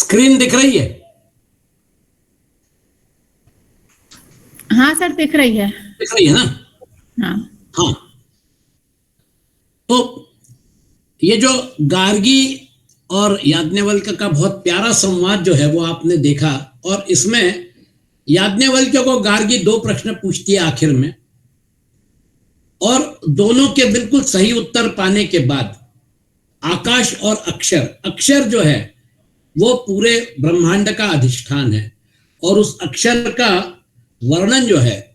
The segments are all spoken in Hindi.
स्क्रीन दिख रही है? हाँ सर, दिख रही है। दिख रही है ना? हाँ हाँ। तो ये जो गार्गी और याज्ञवल्क्य का बहुत प्यारा संवाद जो है वो आपने देखा, और इसमें याज्ञवल्क्य को गार्गी दो प्रश्न पूछती है आखिर में, और दोनों के बिल्कुल सही उत्तर पाने के बाद आकाश और अक्षर, अक्षर जो है वो पूरे ब्रह्मांड का अधिष्ठान है, और उस अक्षर का वर्णन जो है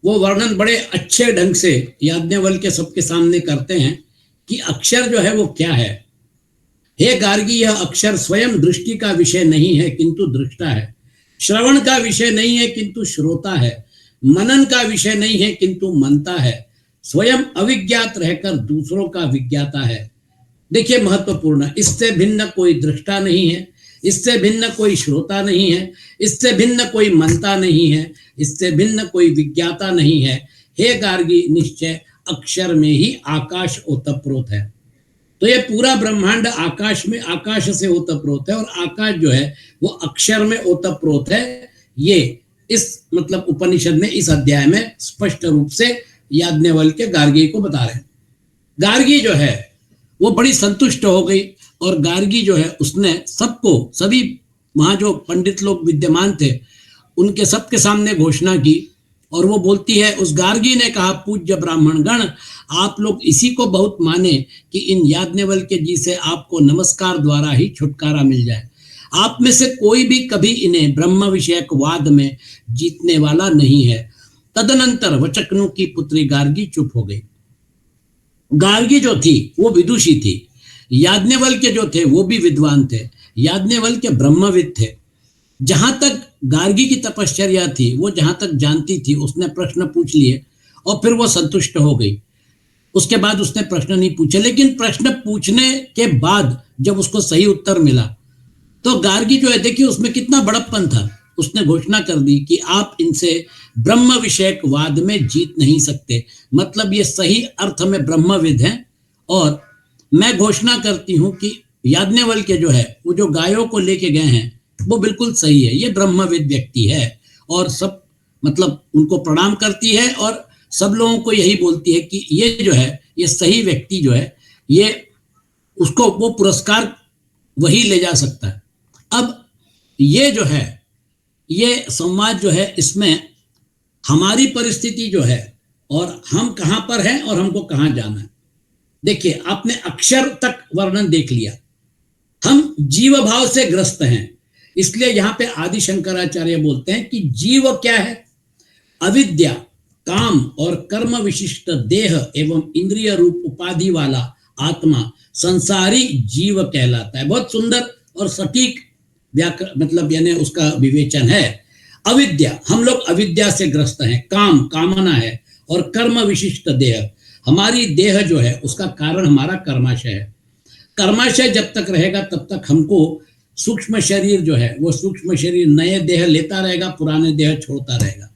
वो वर्णन बड़े अच्छे ढंग से याज्ञवल्क्य सबके सामने करते हैं कि अक्षर जो है वो क्या है। हे गार्गी, यह अक्षर स्वयं दृष्टि का विषय नहीं है किंतु दृष्टा है, श्रवण का विषय नहीं है किंतु श्रोता है, मनन का विषय नहीं है किंतु मनता है, स्वयं अविज्ञात रहकर दूसरों का विज्ञाता है। देखिए महत्वपूर्ण, इससे भिन्न कोई दृष्टा नहीं है, इससे भिन्न कोई श्रोता नहीं है, इससे भिन्न कोई मनता नहीं है, इससे भिन्न कोई विज्ञाता नहीं है। हे गार्गी, निश्चय अक्षर में ही आकाश ओतप्रोत है। तो ये पूरा ब्रह्मांड आकाश में, आकाश से ओतप्रोत है, और आकाश जो है वो अक्षर में ओतप्रोत है। ये इस मतलब उपनिषद में, इस अध्याय में स्पष्ट रूप से याज्ञवल्क्य गार्गी को बता रहे हैं। गार्गी जो है वो बड़ी संतुष्ट हो गई, और गार्गी जो है उसने सबको, सभी वहां जो पंडित लोग विद्यमान थे उनके सबके सामने घोषणा की, और वो बोलती है, उस गार्गी ने कहा, पूज्य ब्राह्मण गण, आप लोग इसी को बहुत माने कि इन याज्ञवल्क्य जी से आपको नमस्कार द्वारा ही छुटकारा मिल जाए। आप में से कोई भी कभी इन्हें ब्रह्म विषयक वाद में जीतने वाला नहीं है। तदनंतर वचकनु की पुत्री गार्गी चुप हो गई। गार्गी जो थी वो विदुषी थी, याज्ञवल्क्य जो थे वो भी विद्वान थे, याज्ञवल्क्य ब्रह्मविद थे। जहां तक गार्गी की तपश्चर्या थी, वो जहां तक जानती थी, उसने प्रश्न पूछ लिए और फिर वो संतुष्ट हो गई। उसके बाद उसने प्रश्न नहीं पूछे, लेकिन प्रश्न पूछने के बाद जब उसको सही उत्तर मिला तो गार्गी जो है, देखिए उसमें कितना बड़प्पन था, उसने घोषणा कर दी कि आप इनसे ब्रह्म विषयक वाद में जीत नहीं सकते, मतलब ये सही अर्थ में ब्रह्मविद हैं। और मैं घोषणा करती हूं कि याज्ञवल्क्य जो है वो जो गायों को लेके गए हैं वो बिल्कुल सही है, ये ब्रह्मविद व्यक्ति है, और सब मतलब उनको प्रणाम करती है, और सब लोगों को यही बोलती है कि ये जो है, ये सही व्यक्ति जो है, ये उसको वो पुरस्कार वही ले जा सकता है। अब ये जो है, ये संवाद जो है, इसमें हमारी परिस्थिति जो है और हम कहां पर हैं और हमको कहां जाना है। देखिए, आपने अक्षर तक वर्णन देख लिया। हम जीव भाव से ग्रस्त हैं, इसलिए यहां पे आदि शंकराचार्य बोलते हैं कि जीव क्या है? अविद्या, काम और कर्म विशिष्ट देह एवं इंद्रिय रूप उपाधि वाला आत्मा संसारी जीव कहलाता है। बहुत सुंदर और सटीक मतलब यानी उसका विवेचन है। अविद्या, हम लोग अविद्या से ग्रस्त हैं, काम कामना है, और कर्म विशिष्ट देह, हमारी देह जो है उसका कारण हमारा कर्माशय है। कर्माशय जब तक रहेगा तब तक हमको सूक्ष्म शरीर जो है वो सूक्ष्म शरीर नए देह लेता रहेगा, पुराने देह छोड़ता रहेगा,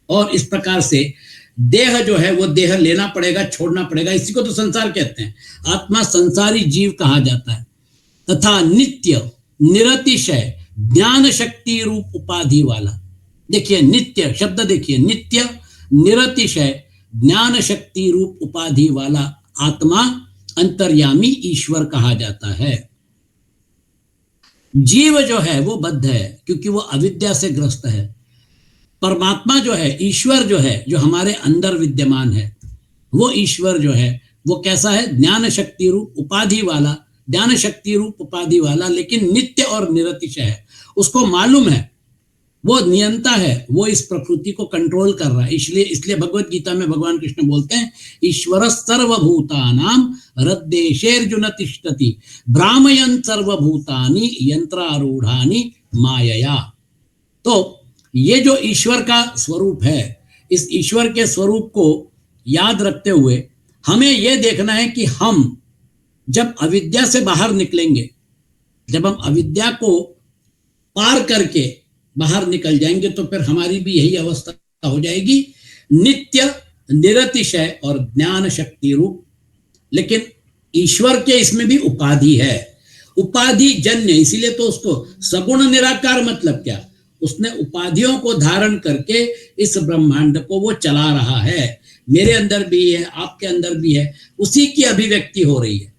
और इस प्रकार से देह जो है वो देह लेना पड़ेगा, छोड़ना पड़ेगा। इसी को तो संसार कहते हैं। आत्मा संसारी जीव कहा जाता है। तथा नित्य निरतिशय ज्ञान शक्ति रूप उपाधि वाला, देखिए नित्य शब्द, देखिए नित्य निरतिशय ज्ञान शक्ति रूप उपाधि वाला आत्मा अंतर्यामी ईश्वर कहा जाता है। जीव जो है वो बद्ध है क्योंकि वो अविद्या से ग्रस्त है। परमात्मा जो है, ईश्वर जो है, जो हमारे अंदर विद्यमान है, वो ईश्वर जो है वो कैसा है? ज्ञान शक्ति रूप उपाधि वाला, ज्ञान शक्ति रूप उपाधि वाला, लेकिन नित्य और निरतिशय है। उसको मालूम है, वो नियंता है, वो इस प्रकृति को कंट्रोल कर रहा है। इसलिए भगवत गीता में भगवान कृष्ण बोलते हैं, ईश्वर सर्वभूतानां हृद्देशेर्जुन तिष्ठति भ्रामयन् सर्वभूतानि यंत्रारूढ़ानि मायया। तो ये जो ईश्वर का स्वरूप है, इस ईश्वर के स्वरूप को याद रखते हुए हमें यह देखना है कि हम जब अविद्या से बाहर निकलेंगे, जब हम अविद्या को पार करके बाहर निकल जाएंगे, तो फिर हमारी भी यही अवस्था हो जाएगी, नित्य निरतिशय और ज्ञान शक्ति रूप। लेकिन ईश्वर के इसमें भी उपाधि है, उपाधि जन्य, इसीलिए तो उसको सगुण निराकार मतलब क्या, उसने उपाधियों को धारण करके इस ब्रह्मांड को वो चला रहा है। मेरे अंदर भी है, आपके अंदर भी है, उसी की अभिव्यक्ति हो रही है।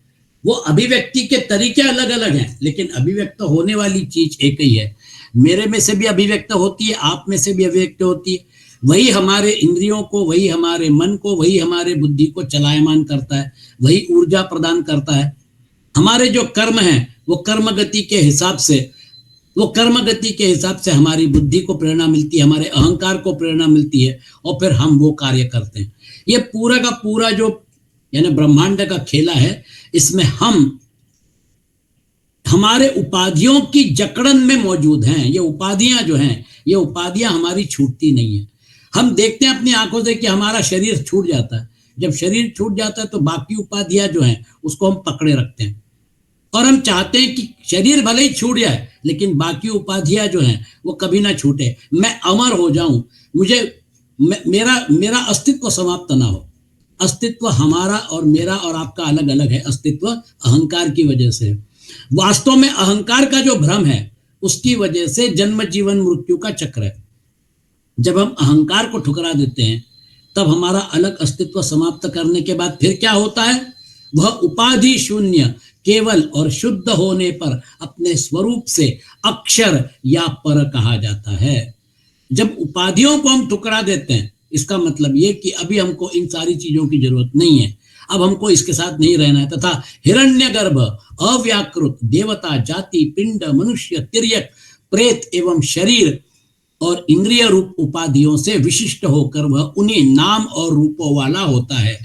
वो अभिव्यक्ति के तरीके अलग अलग हैं, लेकिन अभिव्यक्त होने वाली चीज एक ही है। मेरे में से भी अभिव्यक्त होती है, आप में से भी अभिव्यक्त होती है। वही हमारे इंद्रियों को, वही हमारे मन को, वही हमारे बुद्धि को चलायमान करता है, वही ऊर्जा प्रदान करता है। हमारे जो कर्म हैं वो कर्म गति के हिसाब से हमारी बुद्धि को प्रेरणा मिलती है, हमारे अहंकार को प्रेरणा मिलती है, और फिर हम वो कार्य करते हैं। ये पूरा का पूरा जो यानी ब्रह्मांड का खेला है, इसमें हम हमारे उपाधियों की जकड़न में मौजूद हैं। ये उपाधियां जो हैं, ये उपाधियां हमारी छूटती नहीं है। हम देखते हैं अपनी आंखों से कि हमारा शरीर छूट जाता है। जब शरीर छूट जाता है तो बाकी उपाधियां जो हैं उसको हम पकड़े रखते हैं, और हम चाहते हैं कि शरीर भले ही छूट जाए लेकिन बाकी उपाधियां जो हैं वो कभी ना छूटे, मैं अमर हो जाऊं, मेरा अस्तित्व समाप्त ना हो। अस्तित्व हमारा और मेरा और आपका अलग अलग है। अस्तित्व अहंकार की वजह से, वास्तव में अहंकार का जो भ्रम है उसकी वजह से जन्म जीवन मृत्यु का चक्र है। जब हम अहंकार को ठुकरा देते हैं तब हमारा अलग अस्तित्व समाप्त करने के बाद फिर क्या होता है, वह उपाधि शून्य केवल और शुद्ध होने पर अपने स्वरूप से अक्षर या पर कहा जाता है। जब उपाधियों को हम ठुकरा देते हैं, इसका मतलब ये कि अभी हमको इन सारी चीजों की जरूरत नहीं है, अब हमको इसके साथ नहीं रहना है, तथा हिरण्यगर्भ, अव्याकृत, देवता, जाति, पिंड, मनुष्य, तिर्यक, प्रेत एवं शरीर और इंद्रिय रूप उपाधियों से विशिष्ट होकर वह उन्हीं नाम और रूपों वाला होता है।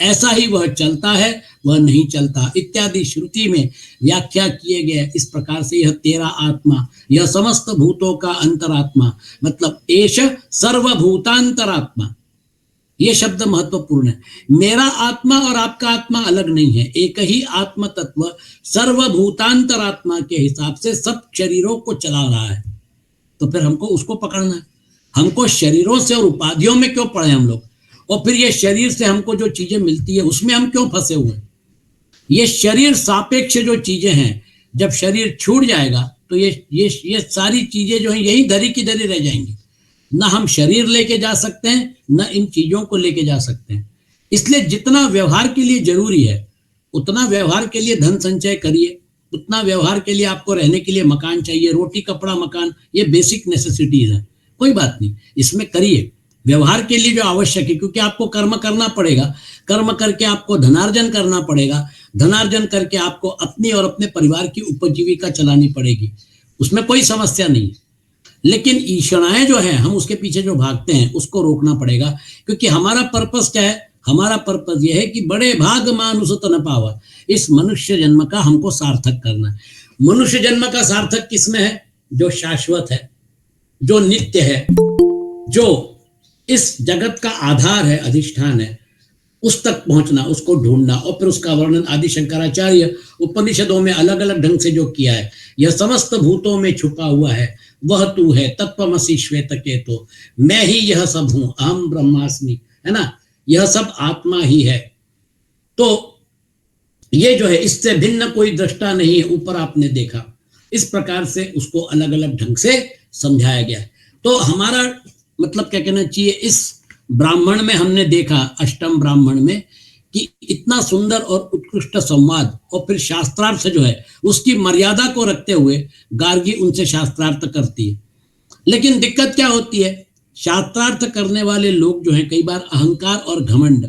ऐसा ही वह चलता है, वह नहीं चलता, इत्यादि श्रुति में व्याख्या किए गए। इस प्रकार से यह तेरा आत्मा, यह समस्त भूतों का अंतरात्मा, मतलब एष सर्वभूतांतरात्मा, ये शब्द महत्वपूर्ण है। मेरा आत्मा और आपका आत्मा अलग नहीं है, एक ही आत्म तत्व सर्वभूतांतरात्मा के हिसाब से सब शरीरों को चला रहा है। तो फिर हमको उसको पकड़ना है। हमको शरीरों से और उपाधियों में क्यों पड़े हम लोग, और फिर ये शरीर से हमको जो चीजें मिलती है उसमें हम क्यों फंसे हुए। ये शरीर सापेक्ष जो चीजें हैं, जब शरीर छूट जाएगा तो ये सारी चीजें जो हैं यही धरी की धरी रह जाएंगी। ना हम शरीर लेके जा सकते हैं, ना इन चीजों को लेके जा सकते हैं। इसलिए जितना व्यवहार के लिए जरूरी है उतना व्यवहार के लिए धन संचय करिए, उतना व्यवहार के लिए आपको रहने के लिए मकान चाहिए, रोटी कपड़ा मकान, ये बेसिक नेसेसिटीज हैं, कोई बात नहीं, इसमें करिए व्यवहार के लिए जो आवश्यक है, क्योंकि आपको कर्म करना पड़ेगा, कर्म करके आपको धनार्जन करना पड़ेगा, धनार्जन करके आपको अपनी और अपने परिवार की उपजीविका चलानी पड़ेगी, उसमें कोई समस्या नहीं। लेकिन ईर्ष्याएं जो है, हम उसके पीछे जो भागते हैं उसको रोकना पड़ेगा, क्योंकि हमारा पर्पस क्या है, हमारा पर्पस यह है कि बड़े भाग मानुष तन पावा, इस मनुष्य जन्म का हमको सार्थक करना है। मनुष्य जन्म का सार्थक किसमें है, जो शाश्वत है, जो नित्य है, जो इस जगत का आधार है, अधिष्ठान है, उस तक पहुंचना, उसको ढूंढना, और फिर उसका वर्णन आदि शंकराचार्य उपनिषदों में अलग अलग ढंग से जो किया है। यह समस्त भूतों में छुपा हुआ है, वह तू है, तत्त्वमसि श्वेत केतो, मैं ही यह सब हूं, अहम ब्रह्मास्मि, है ना, यह सब आत्मा ही है। तो ये जो है इससे भिन्न कोई दृष्टा नहीं है, ऊपर आपने देखा, इस प्रकार से उसको अलग अलग ढंग से समझाया गया है। तो हमारा मतलब क्या कहना चाहिए, इस ब्राह्मण में हमने देखा, अष्टम ब्राह्मण में, कि इतना सुंदर और उत्कृष्ट संवाद, और फिर शास्त्रार्थ जो है उसकी मर्यादा को रखते हुए गार्गी उनसे शास्त्रार्थ करती है। लेकिन दिक्कत क्या होती है, शास्त्रार्थ करने वाले लोग जो हैं कई बार अहंकार और घमंड,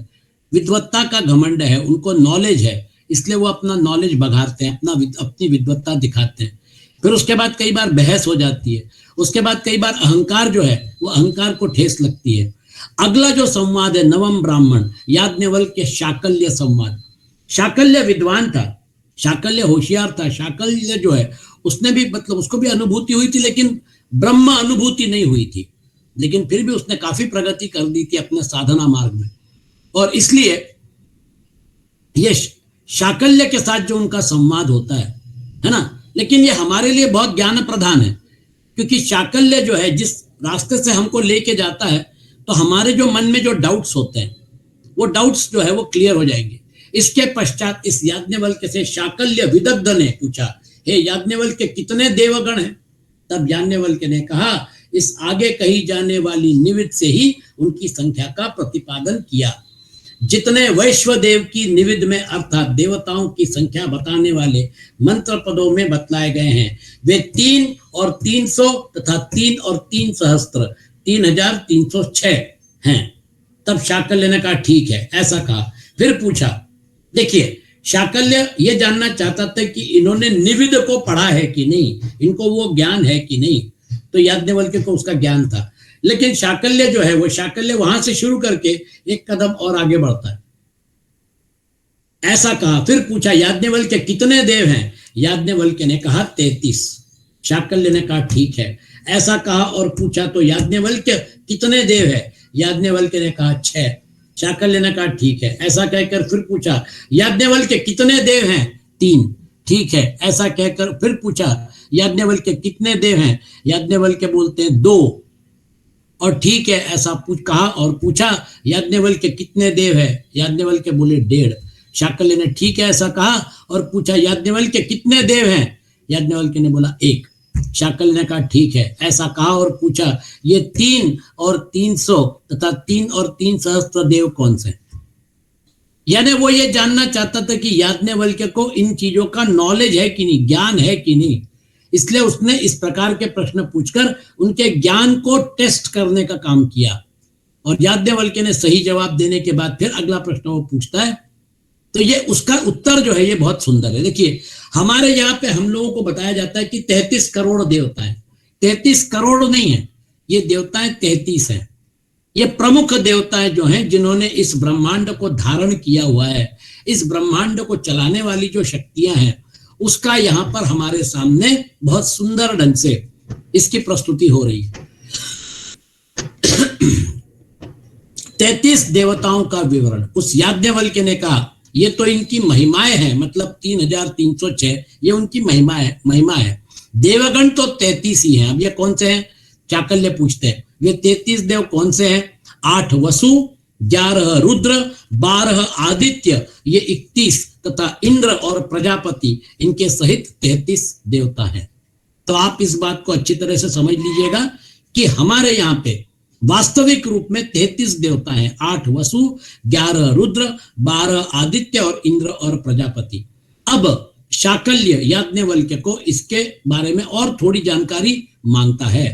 विद्वत्ता का घमंड है, उनको नॉलेज है, इसलिए वो अपना नॉलेज बघारते हैं, अपनी विद्वत्ता दिखाते हैं। फिर उसके बाद कई बार बहस हो जाती है, उसके बाद कई बार अहंकार जो है वो अहंकार को ठेस लगती है। अगला जो संवाद है नवम ब्राह्मण, याज्ञवल्क्य शाकल्य संवाद। शाकल्य विद्वान था, शाकल्य होशियार था, शाकल्य जो है उसने भी मतलब उसको भी अनुभूति हुई थी, लेकिन ब्रह्म अनुभूति नहीं हुई थी, लेकिन फिर भी उसने काफी प्रगति कर दी थी अपने साधना मार्ग में। और इसलिए ये शाकल्य के साथ जो उनका संवाद होता है ना, लेकिन ये हमारे लिए बहुत ज्ञान प्रधान है, क्योंकि शाकल्य जो है जिस रास्ते से हमको लेके जाता है, तो हमारे जो मन में जो डाउट्स होते हैं वो डाउट्स जो है वो क्लियर हो जाएंगे। इसके पश्चात इस याज्ञवल्क्य से शाकल्य विदग्ध ने पूछा हे याज्ञवल्क्य कितने देवगण हैं? तब याज्ञवल्क्य ने कहा, इस आगे कही जाने वाली निविद से ही उनकी संख्या का प्रतिपादन किया। जितने वैश्वदेव की निविद में अर्थात देवताओं की संख्या बताने वाले मंत्र पदों में बतलाए गए हैं, वे 3 और 300 तथा 3 और 3 सहस्त्र 3306 हैं। तब शाकल्य ने कहा ठीक है, ऐसा कहा। फिर पूछा, देखिए शाकल्य ये जानना चाहता था कि इन्होंने निविद को पढ़ा है कि नहीं, इनको वो ज्ञान है कि नहीं। तो याज्ञवल्क्य को उसका ज्ञान था, लेकिन शाकल्य जो है वो शाकल्य वहां से शुरू करके एक कदम और आगे बढ़ता है। ऐसा कहा। फिर पूछा, याज्ञवल्क्य कितने देव हैं? याज्ञवल्क्य ने कहा 33। शाकल्य ने कहा ठीक है, ऐसा कहा और पूछा, तो याज्ञवल्क्य कितने देव है? याज्ञवल्क्य ने कहा 6। शाकल्य ने कहा ठीक है, ऐसा कहकर फिर पूछा, याज्ञवल्क्य कितने देव हैं? 3। ठीक है, ऐसा कहकर फिर पूछा, याज्ञवल्क्य कितने देव हैं? याज्ञवल्क्य बोलते हैं 2। और ठीक है, ऐसा कहा और पूछा, याज्ञवल्क्य कितने देव है? याज्ञवल्क्य बोले 1.5। शाकल्य ने ठीक है, ऐसा कहा और पूछा, याज्ञवल्क्य कितने देव हैं? याज्ञवल्क्य ने बोला 1। शाकल्य ने कहा ठीक है, ऐसा कहा और पूछा, ये 3 और 300 तथा 3 और 3 सहस्त्र देव कौन से? यानी वो ये जानना चाहता था कि याज्ञवल्क्य को इन चीजों का नॉलेज है कि नहीं, ज्ञान है कि नहीं। इसलिए उसने इस प्रकार के प्रश्न पूछकर उनके ज्ञान को टेस्ट करने का काम किया। और याज्ञवल्क्य ने सही जवाब देने के बाद फिर अगला प्रश्न वो पूछता है। तो ये उसका उत्तर जो है ये बहुत सुंदर है। देखिए, हमारे यहाँ पे हम लोगों को बताया जाता है कि 33 करोड़ देवता है। 33 करोड़ नहीं है, ये देवताएं 33 हैं। ये प्रमुख देवताएं जो हैं, जिन्होंने इस ब्रह्मांड को धारण किया हुआ है, इस ब्रह्मांड को चलाने वाली जो शक्तियां हैं, उसका यहाँ पर हमारे सामने बहुत सुंदर ढंग से इसकी प्रस्तुति हो रही है। 33 देवताओं का विवरण। उस याज्ञवल्क्य ने कहा, ये तो इनकी महिमाएं हैं, मतलब 3306 ये उनकी महिमा है। देवगण तो 33 ही हैं। अब ये कौन से हैं? शाकल्य पूछते हैं। वे 33 देव कौन से हैं? 8 वसु, 11 रुद्र, 12 आदित्य, ये 31 तथा इंद्र और प्रजापति, इनके सहित 33 देवता हैं। तो आप इस बात को अच्छी तरह से समझ लीजिएगा कि हमारे यहाँ पे वास्तविक रूप में 33 देवता हैं। 8 वसु, 11 रुद्र, 12 आदित्य और इंद्र और प्रजापति। अब शाकल्य याज्ञवल्क्य को इसके बारे में और थोड़ी जानकारी मांगता है।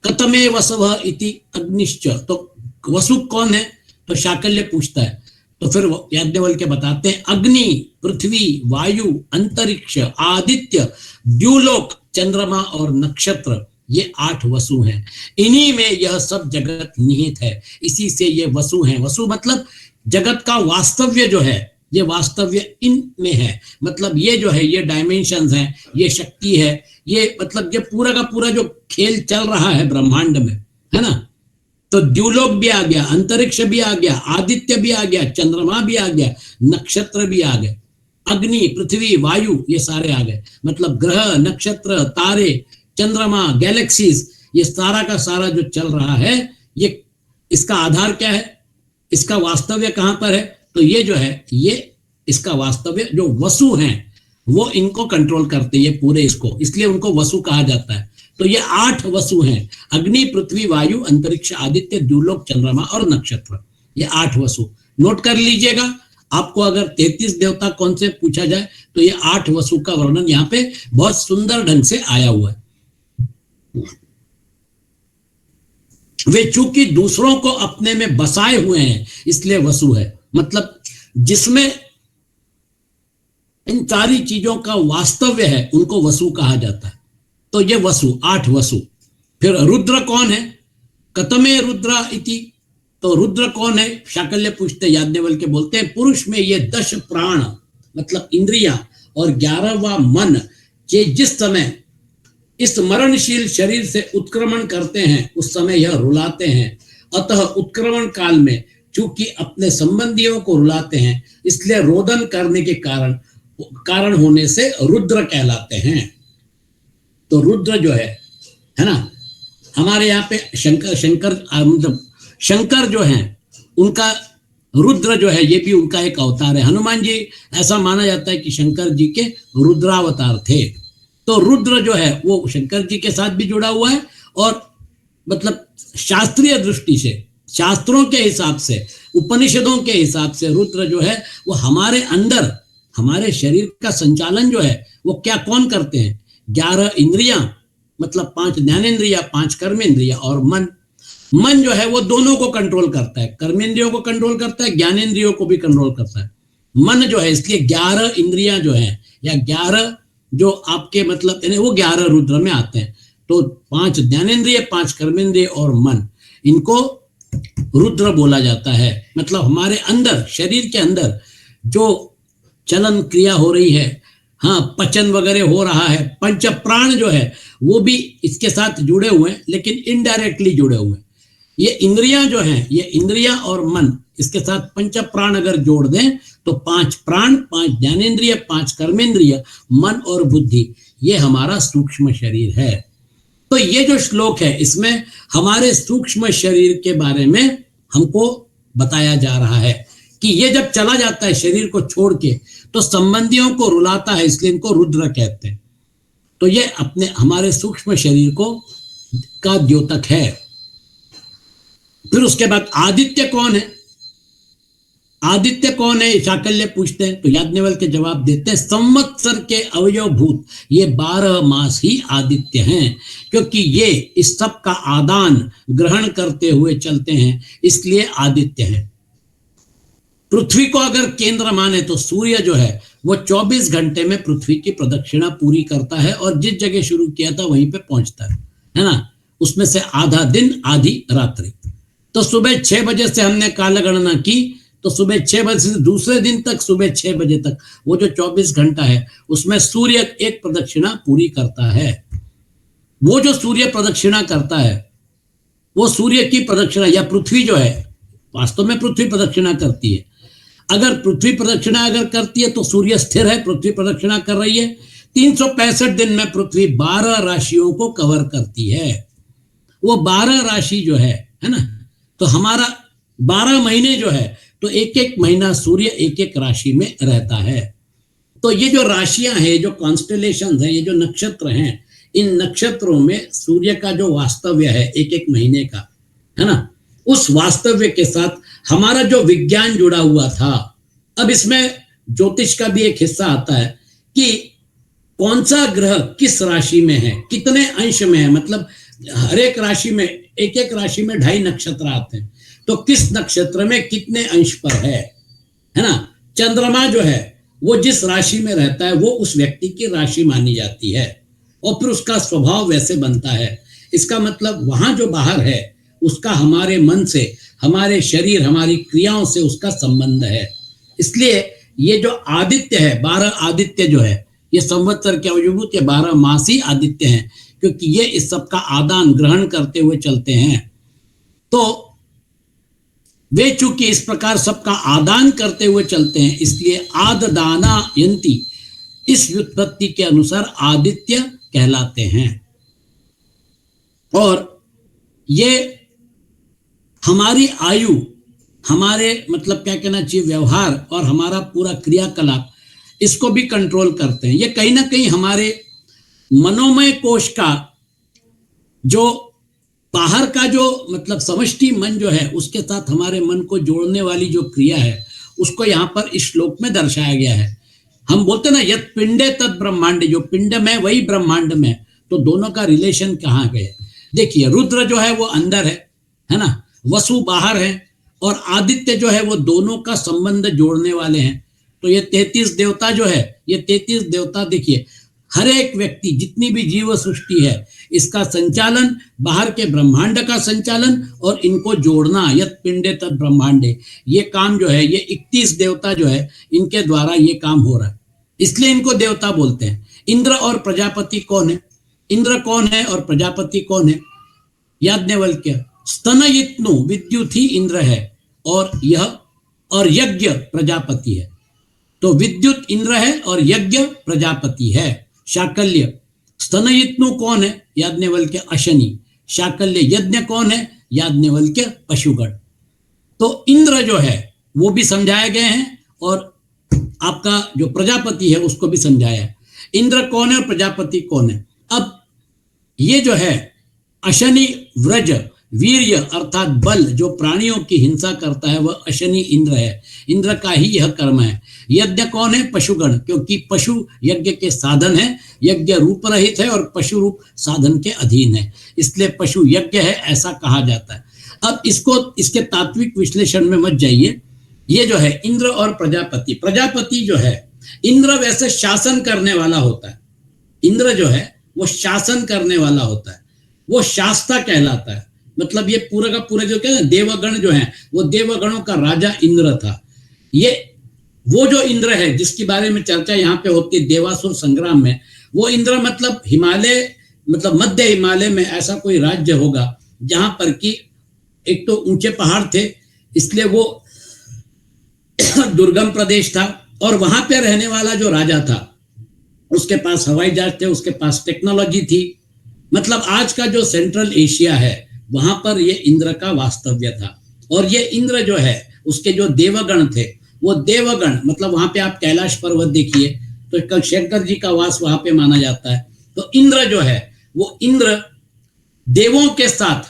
कतमे वसव इति अग्निश्च, तो वसु कौन है? तो शाकल्य पूछता है। तो फिर याज्ञवल्क्य बताते हैं, अग्नि, पृथ्वी, वायु, अंतरिक्ष, आदित्य, द्युलोक, चंद्रमा और नक्षत्र, ये 8 वसु हैं। इन्हीं में यह सब जगत निहित है, इसी से ये वसु हैं। वसु मतलब जगत का वास्तव्य जो है, ये वास्तव्य इनमें है। मतलब ये जो है, ये डायमेंशंस हैं, ये शक्ति है, ये मतलब ये पूरा का पूरा जो खेल चल रहा है ब्रह्मांड में, है ना। तो द्युलोक भी आ गया, अंतरिक्ष भी आ गया, आदित्य भी आ गया, चंद्रमा भी आ गया, नक्षत्र भी आ गए, अग्नि, पृथ्वी, वायु, ये सारे आ गए। मतलब ग्रह, नक्षत्र, तारे, चंद्रमा, गैलेक्सीज, ये सारा का सारा जो चल रहा है, ये इसका आधार क्या है? इसका वास्तव्य कहां पर है? तो ये जो है, ये इसका वास्तव्य जो वसु हैं वो इनको कंट्रोल करते हैं, ये पूरे इसको, इसलिए उनको वसु कहा जाता है। तो ये 8 वसु हैं, अग्नि, पृथ्वी, वायु, अंतरिक्ष, आदित्य, द्युलोक, चंद्रमा और नक्षत्र, ये 8 वसु। नोट कर लीजिएगा, आपको अगर 33 देवता कौन से पूछा जाए तो ये 8 वसु का वर्णन यहाँ पे बहुत सुंदर ढंग से आया हुआ है। वे चूंकि दूसरों को अपने में बसाए हुए हैं, इसलिए वसु है। मतलब जिसमें इन सारी चीजों का वास्तव्य है, उनको वसु कहा जाता है। तो ये वसु, 8 वसु। फिर रुद्र कौन है? कतमे रुद्र इति, तो रुद्र कौन है? शाकल्य पूछते, याज्ञवल्क्य बोलते हैं, पुरुष में ये 10 प्राण मतलब इंद्रियां और 11वां मन, ये जिस समय इस मरणशील शरीर से उत्क्रमण करते हैं, उस समय यह रुलाते हैं। अतः उत्क्रमण काल में चूंकि अपने संबंधियों को रुलाते हैं, इसलिए रोदन करने के कारण होने से रुद्र कहलाते हैं। तो रुद्र जो है ना, हमारे यहाँ पे शंकर जो हैं, उनका रुद्र जो है, ये भी उनका एक अवतार है। हनुमान जी, ऐसा माना जाता है कि शंकर जी के रुद्रावतार थे। तो रुद्र जो है वो शंकर जी के साथ भी जुड़ा हुआ है, और मतलब शास्त्रीय दृष्टि से, शास्त्रों के हिसाब से, उपनिषदों के हिसाब से रुद्र जो है वो हमारे अंदर, हमारे शरीर का संचालन जो है वो क्या कौन करते हैं? 11 इंद्रियां, मतलब 5 ज्ञानेंद्रिया, 5 कर्मेंद्रिया और मन। मन जो है वो दोनों को कंट्रोल करता है, कर्मेंद्रियों को कंट्रोल करता है, ज्ञानेंद्रियों को भी कंट्रोल करता है। मन जो है, इसलिए 11 इंद्रियां जो है, या 11 जो आपके मतलब वो 11 रुद्र में आते हैं। तो 5 ज्ञानेंद्रिय, 5 कर्मेंद्रिय और मन, इनको रुद्र बोला जाता है। मतलब हमारे अंदर, शरीर के अंदर जो चलन क्रिया हो रही है, हाँ, पचन वगैरह हो रहा है, पंच प्राण जो है वो भी इसके साथ जुड़े हुए हैं, लेकिन इनडायरेक्टली जुड़े हुए हैं। ये इंद्रियां जो हैं, ये इंद्रियां और मन, इसके साथ पंच प्राण अगर जोड़ दें तो 5 प्राण, 5 ज्ञानेंद्रिय, 5 कर्मेंद्रिय, मन और बुद्धि, ये हमारा सूक्ष्म शरीर है। तो ये जो श्लोक है, इसमें हमारे सूक्ष्म शरीर के बारे में हमको बताया जा रहा है कि ये जब चला जाता है शरीर को छोड़ के, तो संबंधियों को रुलाता है, इसलिए इनको रुद्र कहते हैं। तो ये अपने हमारे सूक्ष्म शरीर को का द्योतक है। फिर उसके बाद आदित्य कौन है? आदित्य कौन है, शाकल्य पूछते हैं। तो याज्ञवल्क्य के जवाब देते हैं, संवत्सर के अवयव भूत ये 12 मास ही आदित्य हैं, क्योंकि ये इस सब का आदान ग्रहण करते हुए चलते हैं, इसलिए आदित्य हैं। पृथ्वी को अगर केंद्र माने तो सूर्य जो है वो 24 घंटे में पृथ्वी की प्रदक्षिणा पूरी करता है, और जिस जगह शुरू किया था वहीं पे पहुंचता है ना। उसमें से आधा दिन, आधी रात्रि। तो सुबह 6 बजे से हमने कालगणना की, तो सुबह 6 बजे से दूसरे दिन तक, सुबह 6 बजे तक, वो जो 24 घंटा है उसमें सूर्य एक प्रदक्षिणा पूरी करता है। वो जो सूर्य प्रदक्षिणा करता है, वो सूर्य की प्रदक्षिणा, या पृथ्वी जो है, वास्तव में पृथ्वी प्रदक्षिणा करती है। अगर पृथ्वी प्रदक्षिणा अगर करती है तो सूर्य स्थिर है, पृथ्वी प्रदक्षिणा कर रही है। 365 दिन में पृथ्वी 12 राशियों को कवर करती है। वो 12 राशि जो है ना, तो हमारा 12 महीने जो है, तो एक एक महीना सूर्य एक एक राशि में रहता है। तो ये जो राशियां हैं, जो कॉन्स्टेलेशंस हैं, ये जो नक्षत्र हैं, इन नक्षत्रों में सूर्य का जो वास्तव्य है एक एक महीने का, है ना, उस वास्तव्य के साथ हमारा जो विज्ञान जुड़ा हुआ था। अब इसमें ज्योतिष का भी एक हिस्सा आता है कि कौन सा ग्रह किस राशि में है, कितने अंश में है। मतलब हर एक राशि में, एक एक राशि में 2.5 नक्षत्र आते हैं, तो किस नक्षत्र में कितने अंश पर है ना। चंद्रमा जो है वो जिस राशि में रहता है वो उस व्यक्ति की राशि मानी जाती है, और फिर उसका स्वभाव वैसे बनता है। इसका मतलब वहां जो बाहर है उसका हमारे मन से, हमारे शरीर, हमारी क्रियाओं से उसका संबंध है। इसलिए ये जो आदित्य है, 12 आदित्य जो है, ये संवत्सर के अवयवभूत, ये 12 मासी आदित्य हैं, क्योंकि ये इस सब का आदान ग्रहण करते हुए चलते हैं। तो वे चूंकि इस प्रकार सबका आदान करते हुए चलते हैं, इसलिए आददाना यंती, इस व्युत्पत्ति के अनुसार आदित्य कहलाते हैं। और ये हमारी आयु, हमारे मतलब क्या कहना चाहिए, व्यवहार और हमारा पूरा क्रियाकलाप, इसको भी कंट्रोल करते हैं। ये कहीं ना कहीं हमारे मनोमय कोश का जो बाहर का जो मतलब समष्टि मन जो है, उसके साथ हमारे मन को जोड़ने वाली जो क्रिया है, उसको यहाँ पर इस श्लोक में दर्शाया गया है। हम बोलते ना, यत पिंडे तद ब्रह्मांड, जो पिंड में वही ब्रह्मांड में। तो दोनों का रिलेशन कहाँ गए? देखिए, रुद्र जो है वो अंदर है ना, वसु बाहर है, और आदित्य जो है वो दोनों का संबंध जोड़ने वाले हैं। तो ये 33 देवता जो है, ये 33 देवता देखिए, हर एक व्यक्ति, जितनी भी जीव सृष्टि है, इसका संचालन, बाहर के ब्रह्मांड का संचालन और इनको जोड़ना, यत पिंडे तद ब्रह्मांडे, ये काम जो है, ये 31 देवता जो है, इनके द्वारा ये काम हो रहा है, इसलिए इनको देवता बोलते हैं। इंद्र और प्रजापति कौन है? इंद्र कौन है और प्रजापति कौन है? याज्ञवल्क्य, स्तनयित्नु विद्युत ही इंद्र है, और यज्ञ प्रजापति है। तो विद्युत इंद्र है और यज्ञ प्रजापति है। शाकल्य, स्तनयित्नु कौन है? याज्ञवल्क्य अशनि। शाकल्य, यज्ञ कौन है? याज्ञवल्क्य पशुगण। तो इंद्र जो है वो भी समझाए गए हैं, और आपका जो प्रजापति है उसको भी समझाया है। इंद्र कौन है और प्रजापति कौन है? अब ये जो है अशनि व्रज वीर्य अर्थात बल जो प्राणियों की हिंसा करता है वह अशनि इंद्र है। इंद्र का ही यह कर्म है। यज्ञ कौन है? पशुगण, क्योंकि पशु यज्ञ के साधन है, यज्ञ रूप रहित है और पशु रूप साधन के अधीन है, इसलिए पशु यज्ञ है ऐसा कहा जाता है। अब इसको इसके तात्विक विश्लेषण में मत जाइए। ये जो है इंद्र और प्रजापति, प्रजापति जो है, इंद्र वैसे शासन करने वाला होता है, इंद्र जो है वो शासन करने वाला होता है, वो शास्ता कहलाता है। मतलब ये पूरा का पूरा जो कहते हैं देवगण जो है वो देवगणों का राजा इंद्र था। ये वो जो इंद्र है जिसके बारे में चर्चा यहाँ पे होती है देवासुर संग्राम में, वो इंद्र मतलब हिमालय, मतलब मध्य हिमालय में ऐसा कोई राज्य होगा जहां पर कि एक तो ऊंचे पहाड़ थे इसलिए वो दुर्गम प्रदेश था, और वहां पे रहने वाला जो राजा था उसके पास हवाई जहाज थे, उसके पास टेक्नोलॉजी थी। मतलब आज का जो सेंट्रल एशिया है वहां पर ये इंद्र का वास्तव्य था। और ये इंद्र जो है उसके जो देवगण थे वो देवगण, मतलब वहां पे आप कैलाश पर्वत देखिए तो शंकर जी का वास वहां पे माना जाता है। तो इंद्र जो है वो इंद्र देवों के साथ,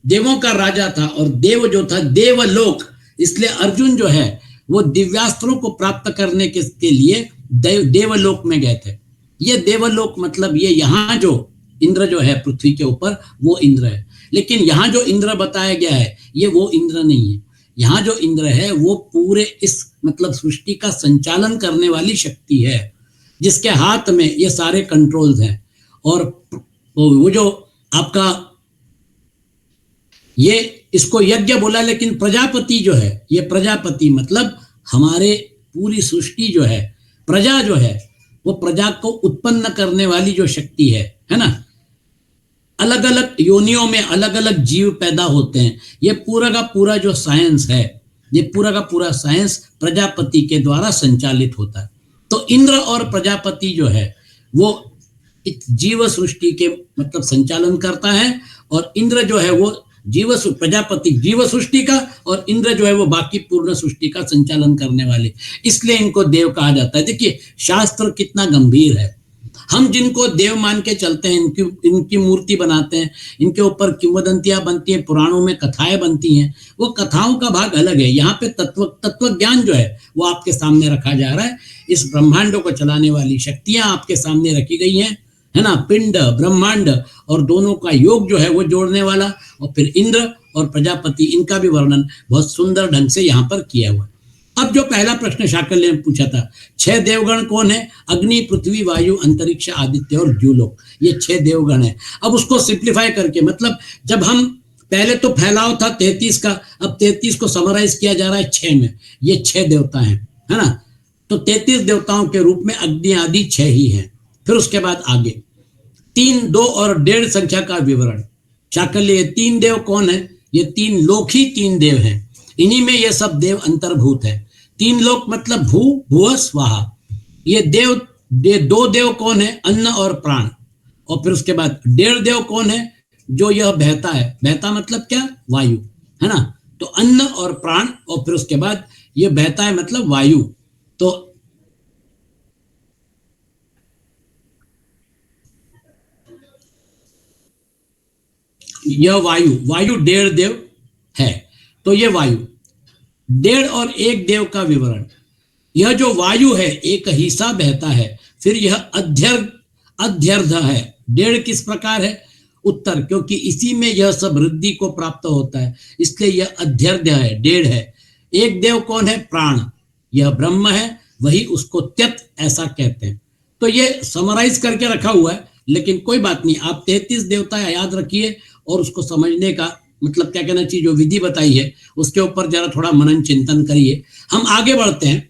देवों का राजा था, और देव जो था देवलोक, इसलिए अर्जुन जो है वो दिव्यास्त्रों को प्राप्त करने के लिए देवलोक में गए थे। ये देवलोक मतलब ये यहाँ जो इंद्र जो है पृथ्वी के ऊपर वो इंद्र है। लेकिन यहाँ जो इंद्र बताया गया है ये वो इंद्र नहीं है। यहाँ जो इंद्र है वो पूरे इस मतलब सृष्टि का संचालन करने वाली शक्ति है जिसके हाथ में ये सारे कंट्रोल्स हैं। और वो जो आपका ये इसको यज्ञ बोला, लेकिन प्रजापति जो है ये प्रजापति मतलब हमारे पूरी सृष्टि जो है, प्रजा जो है वो प्रजा को उत्पन्न करने वाली जो शक्ति है ना। अलग अलग योनियों में अलग अलग जीव पैदा होते हैं। ये पूरा का पूरा जो साइंस है, ये पूरा का पूरा साइंस प्रजापति के द्वारा संचालित होता है। तो इंद्र और प्रजापति जो है वो जीव सृष्टि के मतलब संचालन करता है, और इंद्र जो है वो प्रजापति जीव सृष्टि का, और इंद्र जो है वो बाकी पूर्ण सृष्टि का संचालन करने वाले, इसलिए इनको देव कहा जाता है। देखिए शास्त्र कितना गंभीर है। हम जिनको देव मान के चलते हैं, इनकी मूर्ति बनाते हैं, इनके ऊपर किंवदंतियां बनती हैं, पुराणों में कथाएं बनती हैं, वो कथाओं का भाग अलग है। यहाँ पे तत्व ज्ञान जो है वो आपके सामने रखा जा रहा है। इस ब्रह्मांडों को चलाने वाली शक्तियां आपके सामने रखी गई हैं, है ना। पिंड ब्रह्मांड और दोनों का योग जो है वो जोड़ने वाला, और फिर इंद्र और प्रजापति इनका भी वर्णन बहुत सुंदर ढंग से यहाँ पर किया हुआ है। अब जो पहला प्रश्न शाकल्य ने पूछा था, 6 देवगण कौन है? अग्नि, पृथ्वी, वायु, अंतरिक्ष, आदित्य और द्युलोक, ये 6 देवगण है। अब उसको सिंप्लीफाई करके, मतलब जब हम पहले तो फैलाव था 33 का, अब 33 को समराइज किया जा रहा है 6 में। ये 6 देवता हैं, है ना। तो 33 देवताओं के रूप में अग्नि आदि 6 ही हैं। फिर उसके बाद आगे 3, 2 और 1.5 संख्या का विवरण। शाकल्य 3 देव कौन है? ये 3 लोक ही 3 देव हैं, इन्हीं में ये सब देव अंतर्भूत है। 3 लोक मतलब भू, भुव, स्वाहा। ये 2 देव कौन है? अन्न और प्राण। और फिर उसके बाद 1.5 देव कौन है? जो यह बहता है, बहता मतलब क्या? वायु, है ना। तो अन्न और प्राण, और फिर उसके बाद ये बहता है मतलब वायु। तो यह वायु 1.5 देव है। तो ये वायु 1.5 और 1 देव का विवरण। यह जो वायु है एक हिस्सा बहता है, फिर यह अध्यर्ध है। 1.5 किस प्रकार है? उत्तर, क्योंकि इसी में यह सब वृद्धि को प्राप्त होता है, इसलिए यह अध्यर्ध है, 1.5 है। 1 देव कौन है? प्राण, यह ब्रह्म है, वही उसको त्यत ऐसा कहते हैं। तो ये समराइज करके रखा हुआ है, लेकिन कोई बात नहीं, आप 33 देवता याद रखिए और उसको समझने का मतलब क्या कहना चाहिए, जो विधि बताई है उसके ऊपर जरा थोड़ा मनन चिंतन करिए। हम आगे बढ़ते हैं।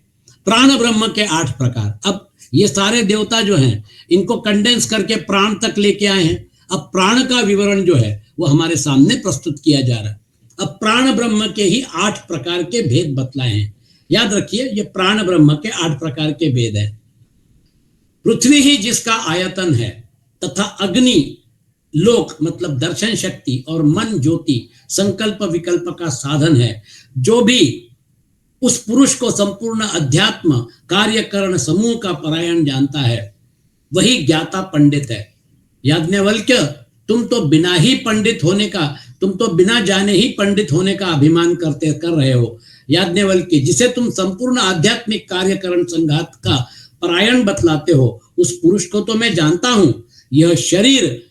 प्राण ब्रह्म के 8 प्रकार। अब ये सारे देवता जो हैं इनको कंडेंस करके प्राण तक लेके आए हैं। अब प्राण का विवरण जो है वो हमारे सामने प्रस्तुत किया जा रहा है। अब प्राण ब्रह्म के ही 8 प्रकार के भेद बतलाए हैं। याद रखिए ये प्राण ब्रह्म के 8 प्रकार के भेद है। पृथ्वी ही जिसका आयतन है, तथा अग्नि लोक मतलब दर्शन शक्ति, और मन ज्योति संकल्प विकल्प का साधन है। जो भी उस पुरुष को संपूर्ण अध्यात्म कार्यकरण समूह का परायण जानता है, वही ज्ञाता पंडित है। याज्ञवल्क्य, तुम तो बिना ही पंडित होने का, तुम तो बिना जाने ही पंडित होने का अभिमान कर रहे हो। याज्ञवल्क्य, जिसे तुम संपूर्ण आध्यात्मिक कार्यकरण संघात का परायण बतलाते हो, उस पुरुष को तो मैं जानता हूं। यह शरीर,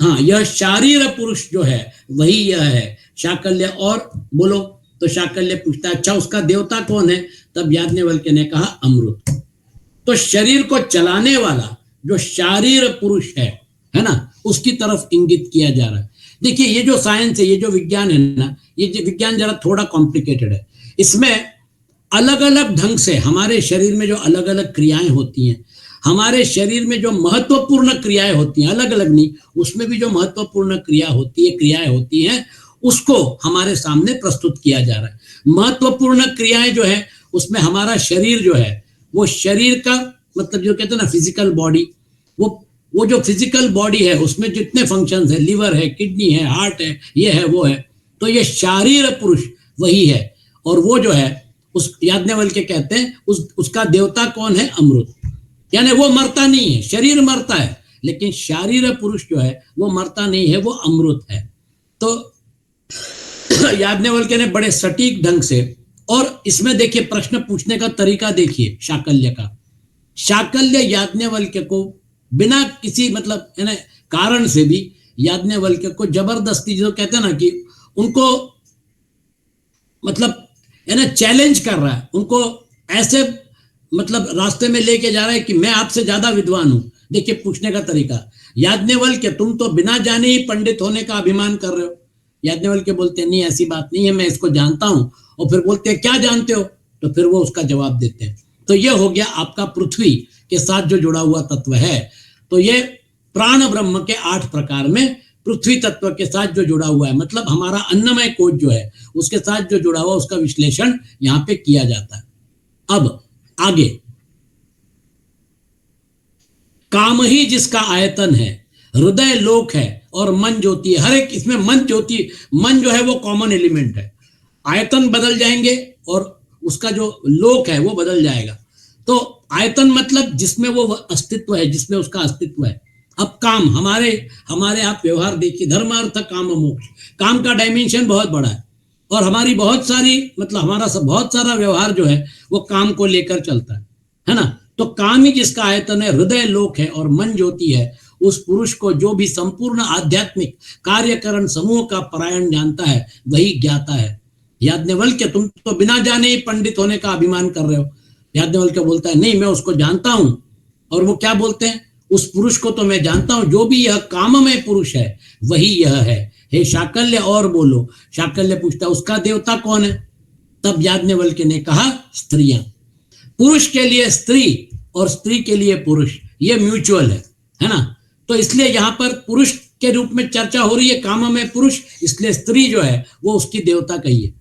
हाँ, यह शारीर पुरुष जो है वही यह है। शाकल्य, और बोलो। तो शाकल्य पूछता है, अच्छा उसका देवता कौन है? तब याज्ञवल्क्य ने कहा, अमृत। तो शरीर को चलाने वाला जो शारीर पुरुष है ना, उसकी तरफ इंगित किया जा रहा है। देखिए, ये जो साइंस है, ये जो विज्ञान है ना, ये जो विज्ञान जरा थोड़ा कॉम्प्लिकेटेड है। इसमें अलग अलग ढंग से हमारे शरीर में जो अलग अलग क्रियाएं होती हैं, हमारे शरीर में जो महत्वपूर्ण क्रियाएं होती हैं, अलग अलग नहीं, उसमें भी जो महत्वपूर्ण क्रियाएं होती हैं, उसको हमारे सामने प्रस्तुत किया जा रहा है। महत्वपूर्ण क्रियाएं जो है, उसमें हमारा शरीर जो है, वो शरीर का मतलब जो कहते हैं ना फिजिकल बॉडी, वो जो फिजिकल बॉडी है उसमें जितने फंक्शंस है, लिवर है, किडनी है, हार्ट है, ये है, वो है, तो ये शारीर पुरुष वही है। और वो जो है, उस याज्ञवल्क्य कहते हैं उसका देवता कौन है? अमृत। यानी वो मरता नहीं है, शरीर मरता है, लेकिन शारीर पुरुष जो है वो मरता नहीं है, वो अमृत है। तो याज्ञवल्क्य ने बड़े सटीक ढंग से, और इसमें देखिए प्रश्न पूछने का तरीका देखिए शाकल्य का। शाकल्य याज्ञवल्क्य को बिना किसी मतलब है ना कारण से भी याज्ञवल्क्य को जबरदस्ती, जो कहते हैं ना कि उनको मतलब है ना चैलेंज कर रहा है, उनको ऐसे मतलब रास्ते में लेके जा रहा है कि मैं आपसे ज्यादा विद्वान हूं। देखिए पूछने का तरीका, याज्ञवल्क्य, तुम तो बिना जाने ही पंडित होने का अभिमान कर रहे हो। याज्ञवल्क्य बोलते हैं, नहीं ऐसी बात नहीं है, मैं इसको जानता हूं। और फिर बोलते हैं, क्या जानते हो? तो फिर वो उसका जवाब देते हैं। तो ये हो गया आपका पृथ्वी के साथ जो जुड़ा हुआ तत्व है। तो ये प्राण ब्रह्म के 8 प्रकार में पृथ्वी तत्व के साथ जो जुड़ा हुआ है, मतलब हमारा अन्नमय कोश जो है उसके साथ जो जुड़ा हुआ, उसका विश्लेषण यहाँ पे किया जाता है। अब आगे, काम ही जिसका आयतन है, हृदय लोक है और मन ज्योति है। हर एक इसमें मन ज्योति, मन जो है वो कॉमन एलिमेंट है। आयतन बदल जाएंगे और उसका जो लोक है वो बदल जाएगा। तो आयतन मतलब जिसमें वो अस्तित्व है, जिसमें उसका अस्तित्व है। अब काम, हमारे आप व्यवहार देखिए, धर्म अर्थ काम मोक्ष, काम का डायमेंशन बहुत बड़ा है, और हमारी बहुत सारी मतलब हमारा सब बहुत सारा व्यवहार जो है वो काम को लेकर चलता है ना। तो काम ही जिसका आयतन है, हृदय लोक है और मन ज्योति है, उस पुरुष को जो भी संपूर्ण आध्यात्मिक कार्यकरण समूह का परायण जानता है वही ज्ञाता है। याज्ञवल्क्य, तुम तो बिना जाने ही पंडित होने का अभिमान कर रहे हो। याज्ञवल्क्य बोलता है, नहीं मैं उसको जानता हूं। और वो क्या बोलते हैं, उस पुरुष को तो मैं जानता हूं, जो भी यह काममय पुरुष है वही यह है। हे शाकल्य, और बोलो। शाकल्य पूछता, उसका देवता कौन है? तब याज्ञवल्क्य ने कहा, स्त्रियां। पुरुष के लिए स्त्री और स्त्री के लिए पुरुष, ये म्यूचुअल है ना। तो इसलिए यहाँ पर पुरुष के रूप में चर्चा हो रही है, काममय पुरुष, इसलिए स्त्री जो है वो उसकी देवता कहिए।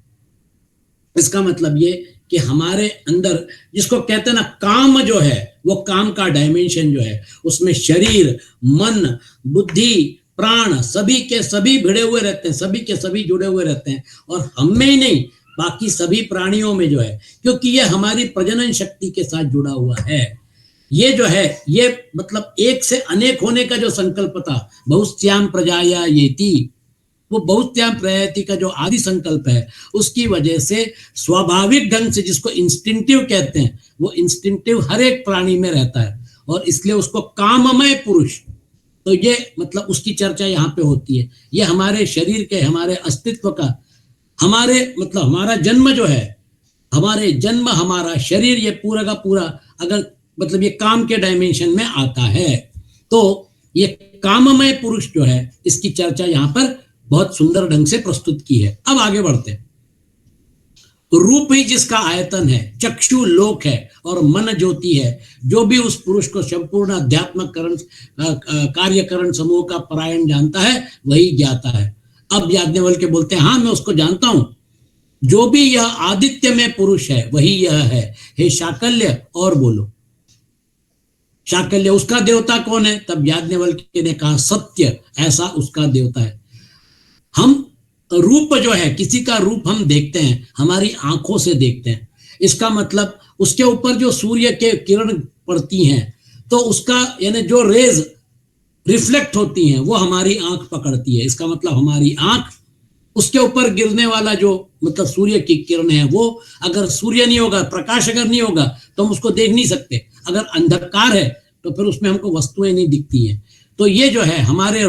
इसका मतलब ये कि हमारे अंदर जिसको कहते हैं ना काम जो है, वो काम का डायमेंशन जो है उसमें शरीर, मन, बुद्धि, प्राण सभी के सभी भिड़े हुए रहते हैं, सभी के सभी जुड़े हुए रहते हैं। और हम में ही नहीं, बाकी सभी प्राणियों में जो है, क्योंकि ये हमारी प्रजनन शक्ति के साथ जुड़ा हुआ है। ये जो है, ये मतलब एक से अनेक होने का जो संकल्प था, बहुस्त्याम प्रजाया येति, वो बहुस्त्याम प्रजायति का जो आदि संकल्प है, उसकी वजह से स्वाभाविक ढंग से, जिसको इंस्टिंक्टिव कहते हैं, वो इंस्टिंक्टिव हर एक प्राणी में रहता है, और इसलिए उसको काममय पुरुष, तो ये मतलब उसकी चर्चा यहाँ पे होती है। ये हमारे शरीर के, हमारे अस्तित्व का, हमारे मतलब हमारा जन्म जो है, हमारे जन्म, हमारा शरीर, ये पूरा का पूरा अगर मतलब ये काम के डायमेंशन में आता है, तो ये काममय पुरुष जो है, इसकी चर्चा यहाँ पर बहुत सुंदर ढंग से प्रस्तुत की है। अब आगे बढ़ते हैं। रूप ही जिसका आयतन है, चक्षु लोक है और मन ज्योति है, जो भी उस पुरुष को संपूर्ण अध्यात्मक कार्यकरण समूह का परायण जानता है वही ज्ञाता है। अब याज्ञवल्क्य बोलते हैं, हाँ मैं उसको जानता हूं, जो भी यह आदित्य में पुरुष है वही यह है। हे शाकल्य, और बोलो। शाकल्य, उसका देवता कौन है? तब याज्ञवल्क्य ने कहा, सत्य, ऐसा उसका देवता है। हम रूप जो है, किसी का रूप हम देखते हैं, हमारी आंखों से देखते हैं। इसका मतलब उसके ऊपर जो सूर्य के किरण पड़ती हैं, तो उसका यानी जो रेज रिफ्लेक्ट होती हैं वो हमारी आंख पकड़ती है। इसका मतलब हमारी आंख उसके ऊपर गिरने वाला जो मतलब सूर्य की किरण है, वो अगर सूर्य नहीं होगा, प्रकाश अगर नहीं होगा तो हम उसको देख नहीं सकते। अगर अंधकार है तो फिर उसमें हमको वस्तुएं नहीं दिखती हैं। तो ये जो है हमारे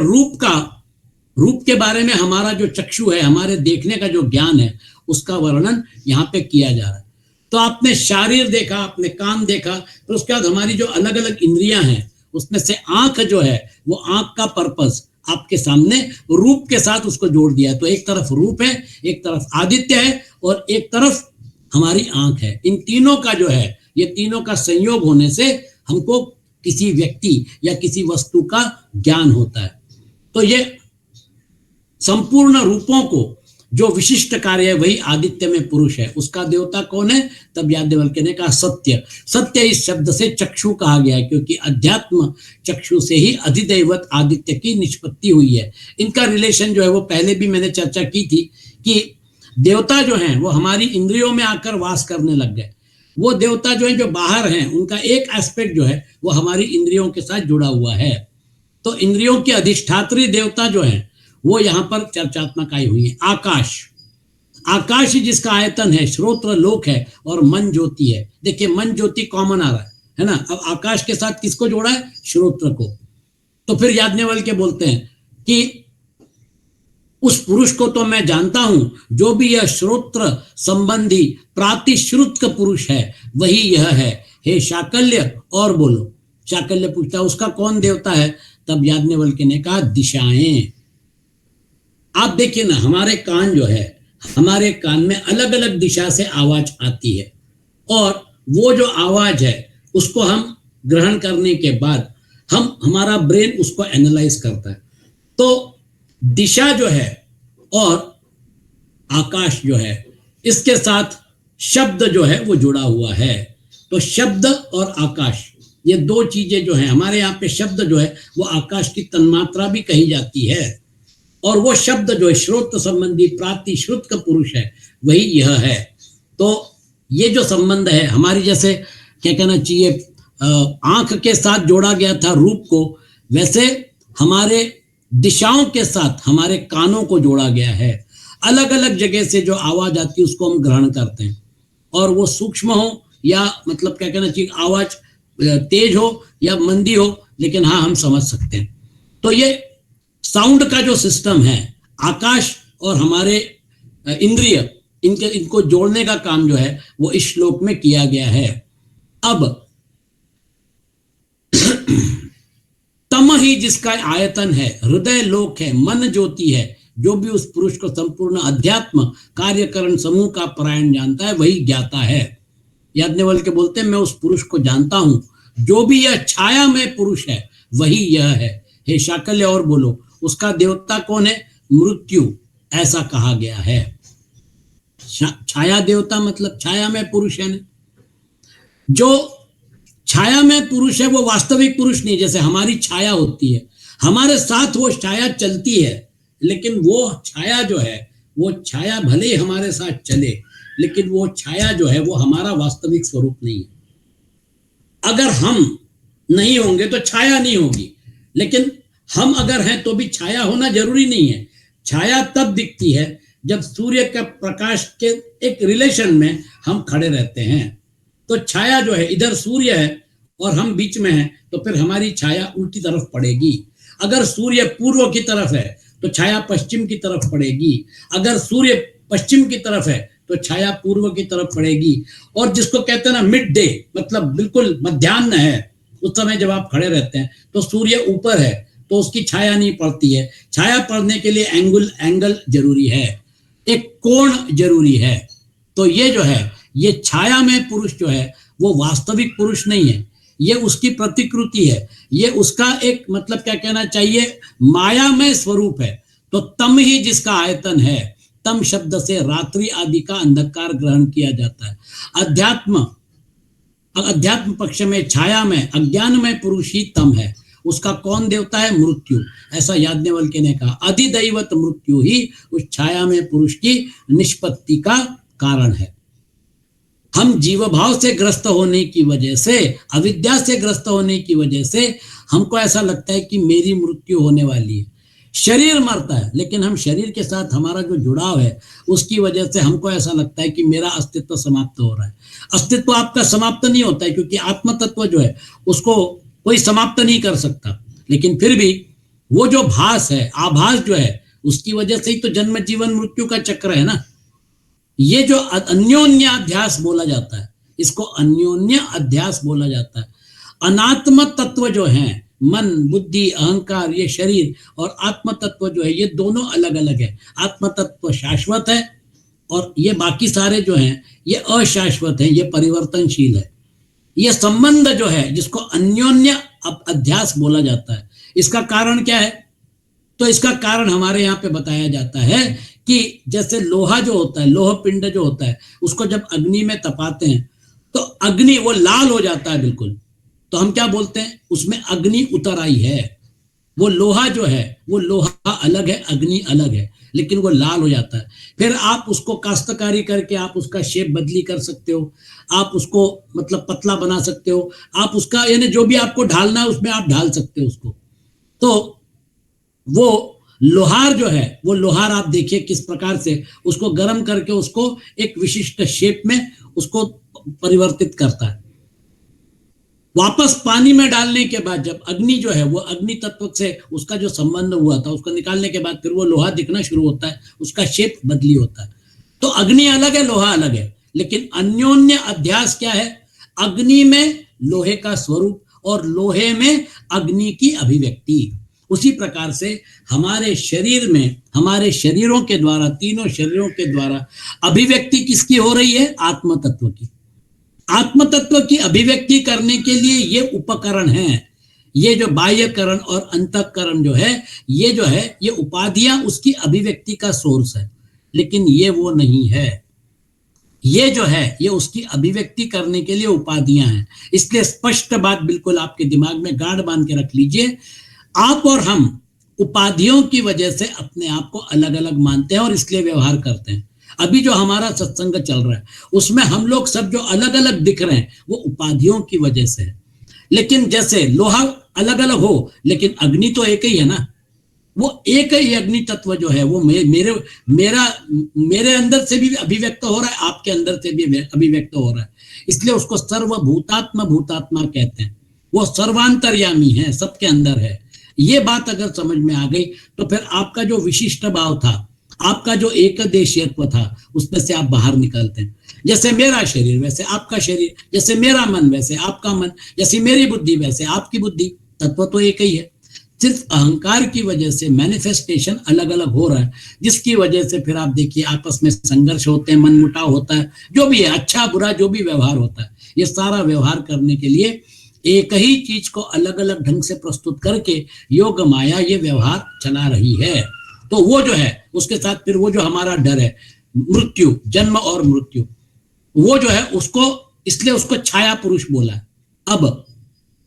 रूप के बारे में हमारा जो चक्षु है, हमारे देखने का जो ज्ञान है, उसका वर्णन यहाँ पे किया जा रहा है। तो आपने शारीर देखा, आपने कान देखा, फिर उसके बाद हमारी जो अलग अलग इंद्रियां हैं उसमें से आंख जो है वो आंख का पर्पस आपके सामने रूप के साथ उसको जोड़ दिया है। तो एक तरफ रूप है, एक तरफ आदित्य है और एक तरफ हमारी आंख है। इन तीनों का जो है, ये तीनों का संयोग होने से हमको किसी व्यक्ति या किसी वस्तु का ज्ञान होता है। तो ये संपूर्ण रूपों को जो विशिष्ट कार्य है वही आदित्य में पुरुष है। उसका देवता कौन है? तब याज्ञवल्क्य ने कहा सत्य। सत्य इस शब्द से चक्षु कहा गया है, क्योंकि अध्यात्म चक्षु से ही अधिदैवत आदित्य की निष्पत्ति हुई है। इनका रिलेशन जो है वो पहले भी मैंने चर्चा की थी कि देवता जो हैं वो हमारी इंद्रियों में आकर वास करने लग गए। वो देवता जो है जो बाहर हैं, उनका एक एस्पेक्ट जो है वो हमारी इंद्रियों के साथ जुड़ा हुआ है। तो इंद्रियों की अधिष्ठात्री देवता जो है वो यहाँ पर चर्चात्मक आई हुई है। आकाश, आकाश ही जिसका आयतन है, श्रोत्र लोक है और मन ज्योति है। देखिए मन ज्योति कॉमन आ रहा है ना। अब आकाश के साथ किसको जोड़ा है? श्रोत्र को। तो फिर याज्ञवल्क्य बोलते हैं कि उस पुरुष को तो मैं जानता हूं, जो भी यह श्रोत्र संबंधी प्रातिश्रुत पुरुष है वही यह है। हे शाकल्य और बोलो। शाकल्य पूछता है उसका कौन देवता है? तब याज्ञवल्क्य ने कहा दिशाएं। आप देखिए ना, हमारे कान जो है, हमारे कान में अलग अलग दिशा से आवाज आती है और वो जो आवाज है उसको हम ग्रहण करने के बाद हमारा ब्रेन उसको एनालाइज करता है। तो दिशा जो है और आकाश जो है, इसके साथ शब्द जो है वो जुड़ा हुआ है। तो शब्द और आकाश, ये दो चीजें जो है, हमारे यहाँ पे शब्द जो है वो आकाश की तन्मात्रा भी कही जाती है। और वो शब्द जो है श्रोत संबंधी प्रातिश्रुत का पुरुष है, वही यह है। तो ये जो संबंध है हमारी, जैसे क्या कहना चाहिए, आंख के साथ जोड़ा गया था रूप को, वैसे हमारे दिशाओं के साथ हमारे कानों को जोड़ा गया है। अलग अलग जगह से जो आवाज आती है उसको हम ग्रहण करते हैं, और वो सूक्ष्म हो या मतलब क्या कहना चाहिए, आवाज तेज हो या मंदी हो, लेकिन हाँ हम समझ सकते हैं। तो ये साउंड का जो सिस्टम है, आकाश और हमारे इंद्रिय, इनको जोड़ने का काम जो है वो इस श्लोक में किया गया है। अब तम ही जिसका आयतन है, हृदय लोक है, मन ज्योति है, जो भी उस पुरुष को संपूर्ण अध्यात्म कार्यकरण समूह का परायण जानता है वही ज्ञाता है। याज्ञवल्क्य बोलते हैं मैं उस पुरुष को जानता हूं, जो भी यह छाया में पुरुष है वही यह है। हे शाकल्य और बोलो, उसका देवता कौन है? मृत्यु, ऐसा कहा गया है। छाया देवता मतलब छाया में पुरुष है। जो छाया में पुरुष है वो वास्तविक पुरुष नहीं। जैसे हमारी छाया होती है, हमारे साथ वो छाया चलती है, लेकिन वो छाया जो है, वो छाया भले ही हमारे साथ चले, लेकिन वो छाया जो है वो हमारा वास्तविक स्वरूप नहीं है। अगर हम नहीं होंगे तो छाया नहीं होगी, लेकिन हम अगर हैं तो भी छाया होना जरूरी नहीं है। छाया तब दिखती है जब सूर्य का प्रकाश के एक रिलेशन में हम खड़े रहते हैं। तो छाया जो है, इधर सूर्य है और हम बीच में हैं, तो फिर हमारी छाया उल्टी तरफ पड़ेगी। अगर सूर्य पूर्व की तरफ है तो छाया पश्चिम की तरफ पड़ेगी। अगर सूर्य पश्चिम की तरफ है तो छाया पूर्व की तरफ पड़ेगी। और जिसको कहते हैं ना मिड डे, मतलब बिल्कुल मध्याह्न है, उस समय जब आप खड़े रहते हैं तो सूर्य ऊपर है तो उसकी छाया नहीं पड़ती है। छाया पड़ने के लिए एंगल जरूरी है, एक कोण जरूरी है। तो ये जो है, ये छाया में पुरुष जो है वो वास्तविक पुरुष नहीं है, ये उसकी प्रतिकृति है, ये उसका एक मतलब क्या कहना चाहिए, मायामय स्वरूप है। तो तम ही जिसका आयतन है, तम शब्द से रात्रि आदि का अंधकार ग्रहण किया जाता है। अध्यात्म पक्ष में छाया में अज्ञान में पुरुष ही तम है। उसका कौन देवता है? मृत्यु। ऐसा याज्ञवल्क्य ने कहा, अधिदैवत मृत्यु ही उस छाया में पुरुष की निष्पत्ति का कारण है। हम जीव भाव से ग्रस्त होने की वजह से, अविद्या से ग्रस्त होने की वजह से हमको ऐसा लगता है कि मेरी मृत्यु होने वाली है। शरीर मरता है, लेकिन हम शरीर के साथ हमारा जो जुड़ाव है उसकी वजह से हमको ऐसा लगता है कि मेरा अस्तित्व समाप्त हो रहा है। अस्तित्व आपका समाप्त नहीं होता है, क्योंकि आत्म तत्व जो है उसको कोई समाप्त नहीं कर सकता। लेकिन फिर भी वो जो भास है, आभास जो है, उसकी वजह से ही तो जन्म जीवन मृत्यु का चक्र है ना। ये जो अन्योन्य अध्यास बोला जाता है, इसको अन्योन्य अध्यास बोला जाता है। अनात्म तत्व जो है, मन, बुद्धि, अहंकार, ये शरीर, और आत्म तत्व जो है, ये दोनों अलग अलग है। आत्म तत्व शाश्वत है और ये बाकी सारे जो हैं ये अशाश्वत है, ये परिवर्तनशील है। ये संबंध जो है जिसको अन्योन्य अध्यास बोला जाता है, इसका कारण क्या है? तो इसका कारण हमारे यहाँ पे बताया जाता है कि जैसे लोहा जो होता है, लोह पिंड जो होता है, उसको जब अग्नि में तपाते हैं तो अग्नि वो लाल हो जाता है बिल्कुल। तो हम क्या बोलते हैं? उसमें अग्नि उतर आई है। वो लोहा जो है, वो लोहा अलग है, अग्नि अलग है, लेकिन वो लाल हो जाता है। फिर आप उसको काश्तकारी करके आप उसका शेप बदली कर सकते हो, आप उसको मतलब पतला बना सकते हो, आप उसका यानी जो भी आपको ढालना है उसमें आप ढाल सकते हो उसको। तो वो लोहार जो है, वो लोहार आप देखिए किस प्रकार से उसको गर्म करके उसको एक विशिष्ट शेप में उसको परिवर्तित करता है। वापस पानी में डालने के बाद जब अग्नि जो है वो अग्नि तत्व से उसका जो संबंध हुआ था उसको निकालने के बाद फिर वो लोहा दिखना शुरू होता है, उसका शेप बदली होता है। तो अग्नि अलग है, लोहा अलग है, लेकिन अन्योन्य अध्यास क्या है? अग्नि में लोहे का स्वरूप और लोहे में अग्नि की अभिव्यक्ति। उसी प्रकार से हमारे शरीर में, हमारे शरीरों के द्वारा, तीनों शरीरों के द्वारा अभिव्यक्ति किसकी हो रही है? आत्म तत्व की। आत्म तत्व की अभिव्यक्ति करने के लिए ये उपकरण हैं, ये जो बाह्यकरण और अंतःकरण जो है, ये जो है ये उपाधियां उसकी अभिव्यक्ति का सोर्स है, लेकिन ये वो नहीं है। ये जो है ये उसकी अभिव्यक्ति करने के लिए उपाधियां हैं। इसलिए स्पष्ट बात बिल्कुल आपके दिमाग में गांठ बांध के रख लीजिए, आप और हम उपाधियों की वजह से अपने आप को अलग अलग मानते हैं और इसलिए व्यवहार करते हैं। अभी जो हमारा सत्संग चल रहा है उसमें हम लोग सब जो अलग अलग दिख रहे हैं वो उपाधियों की वजह से है। लेकिन जैसे लोहा अलग अलग हो, लेकिन अग्नि तो एक ही है ना। वो एक ही अग्नि तत्व जो है वो मेरे अंदर से भी अभिव्यक्त हो रहा है, आपके अंदर से भी अभिव्यक्त हो रहा है। इसलिए उसको सर्वभूतात्मा भूतात्मा कहते हैं। वो सर्वांतर्यामी है, सबके अंदर है। ये बात अगर समझ में आ गई तो फिर आपका जो विशिष्ट भाव था, आपका जो एक देशीयत्व था, उसमें से आप बाहर निकलते हैं। जैसे मेरा शरीर वैसे आपका शरीर, जैसे मेरा मन वैसे आपका मन, जैसी मेरी बुद्धि वैसे आपकी बुद्धि, तत्व तो एक ही है। सिर्फ अहंकार की वजह से मैनिफेस्टेशन अलग अलग हो रहा है, जिसकी वजह से फिर आप देखिए आपस में संघर्ष होते हैं, मनमुटाव होता है, जो भी है, अच्छा बुरा जो भी व्यवहार होता है। ये सारा व्यवहार करने के लिए एक ही चीज को अलग अलग ढंग से प्रस्तुत करके योग माया ये व्यवहार चला रही है। तो वो जो है उसके साथ फिर वो जो हमारा डर है मृत्यु, जन्म और मृत्यु, वो जो है उसको, इसलिए उसको छाया पुरुष बोला। अब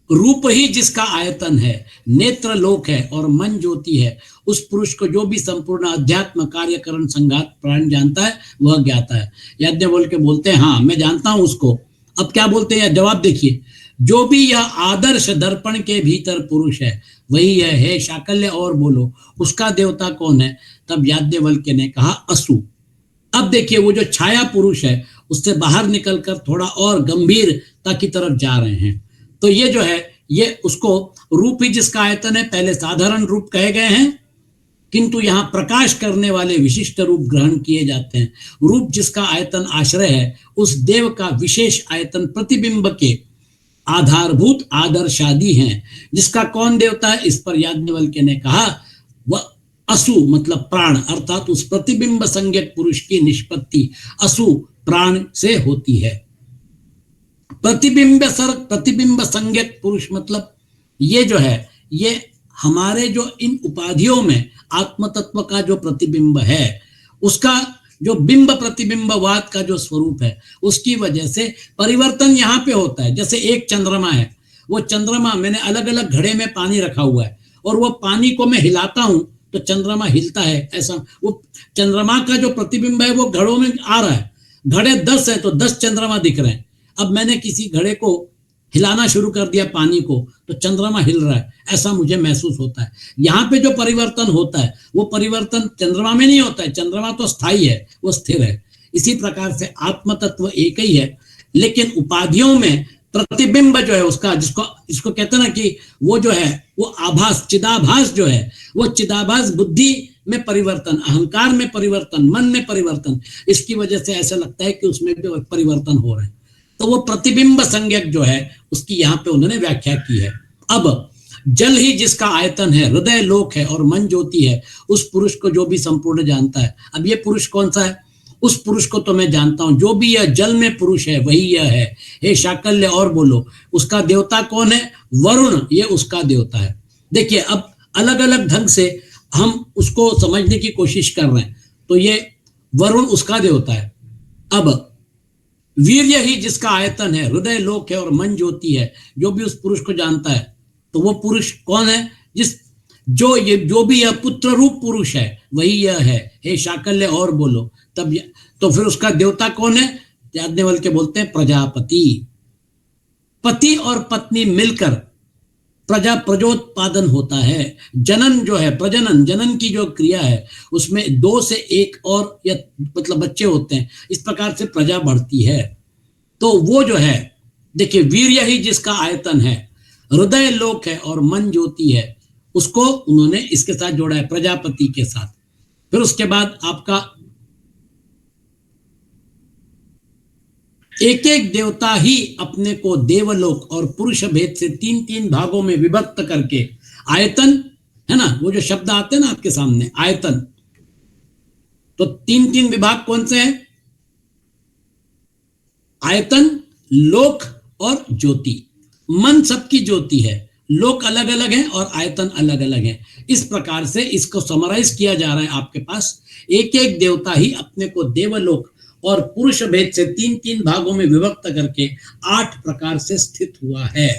रूप ही जिसका आयतन है, नेत्र लोक है और मन ज्योति है, उस पुरुष को जो भी संपूर्ण अध्यात्म कार्यकरण संघात प्राण जानता है वह ज्ञाता है। याज्ञवल्क्य बोलते हैं हाँ मैं जानता हूं उसको। अब क्या बोलते हैं, जवाब देखिए, जो भी यह आदर्श दर्पण के भीतर पुरुष है वही यह है शाकल्य, और बोलो उसका देवता कौन है? तब याज्ञवल्क्य ने कहा असु। अब देखिए वो जो छाया पुरुष है उससे बाहर निकलकर थोड़ा और गंभीरता की तरफ जा रहे हैं। तो ये जो है ये उसको रूप ही जिसका आयतन है, पहले साधारण रूप कहे गए हैं, किंतु यहाँ प्रकाश करने वाले विशिष्ट रूप ग्रहण किए जाते हैं। रूप जिसका आयतन आश्रय है, उस देव का विशेष आयतन प्रतिबिंब के आधारभूत आदर्शादि हैं। जिसका कौन देवता है, इस पर याज्ञवल्क्य ने कहा वह असु मतलब प्राण, अर्थात उस प्रतिबिंब संज्ञक पुरुष की निष्पत्ति असु प्राण से होती है। प्रतिबिंब संज्ञक पुरुष मतलब ये जो है ये हमारे जो इन उपाधियों में आत्म तत्व का जो प्रतिबिंब है, उसका जो बिंब प्रतिबिंबवाद का जो स्वरूप है, उसकी वजह से परिवर्तन यहाँ पे होता है। जैसे एक चंद्रमा है, वो चंद्रमा मैंने अलग अलग घड़े में पानी रखा हुआ है और वो पानी को मैं हिलाता हूं तो चंद्रमा हिलता है, ऐसा वो चंद्रमा का जो प्रतिबिंब है वो घड़ों में आ रहा है। घड़े 10 है तो 10 चंद्रमा दिख रहे हैं। अब मैंने किसी घड़े को हिलाना शुरू कर दिया पानी को, तो चंद्रमा हिल रहा है, ऐसा मुझे महसूस होता है। यहाँ पे जो परिवर्तन होता है वो परिवर्तन चंद्रमा में नहीं होता है, चंद्रमा तो स्थायी है, वो स्थिर है। इसी प्रकार से आत्म तत्व एक ही है, लेकिन उपाधियों में प्रतिबिंब जो है उसका, जिसको कहते हैं ना कि वो जो है वो आभास, चिदाभास जो है, वो चिदाभास बुद्धि में परिवर्तन, अहंकार में परिवर्तन, मन में परिवर्तन, इसकी वजह से ऐसा लगता है कि उसमें भी परिवर्तन हो रहे हैं। तो वो प्रतिबिंब संज्ञक जो है उसकी यहाँ पे उन्होंने व्याख्या की है। अब जल ही जिसका आयतन है, हृदय लोक है और मन ज्योति है, उस पुरुष को जो भी संपूर्ण जानता है। अब ये पुरुष कौन सा है? उस पुरुष को तो मैं जानता हूं, जो भी यह जल में पुरुष है वही यह है। हे शाकल्य और बोलो, उसका देवता कौन है? वरुण, ये उसका देवता है। देखिए अब अलग अलग ढंग से हम उसको समझने की कोशिश कर रहे हैं। तो ये वरुण उसका देवता है। अब वीर्य ही जिसका आयतन है, हृदय लोक है और मन ज्योति है, जो भी उस पुरुष को जानता है, तो वो पुरुष कौन है? जो भी यह पुत्र रूप पुरुष है वही यह है। हे शाकल्य और बोलो, तब तो फिर उसका देवता कौन है? याज्ञवल्क्य बोलते हैं प्रजापति। पति और पत्नी मिलकर प्रजोत्पादन होता है। जनन जो है, प्रजनन, जनन की जो क्रिया है उसमें 2 से 1 और या मतलब बच्चे होते हैं, इस प्रकार से प्रजा बढ़ती है। तो वो जो है, देखिए वीर्य ही जिसका आयतन है, हृदय लोक है और मन ज्योति है, उसको उन्होंने इसके साथ जोड़ा है, प्रजापति के साथ। फिर उसके बाद आपका एक एक देवता ही अपने को देवलोक और पुरुष भेद से 3-3 भागों में विभक्त करके, आयतन है ना, वो जो शब्द आते हैं ना आपके सामने, आयतन, तो 3-3 विभाग कौन से हैं? आयतन, लोक और ज्योति। मन सबकी ज्योति है, लोक अलग अलग है और आयतन अलग अलग है। इस प्रकार से इसको समराइज किया जा रहा है आपके पास। एक एक देवता ही अपने को देवलोक और पुरुष भेद से 3-3 भागों में विभक्त करके 8 प्रकार से स्थित हुआ है।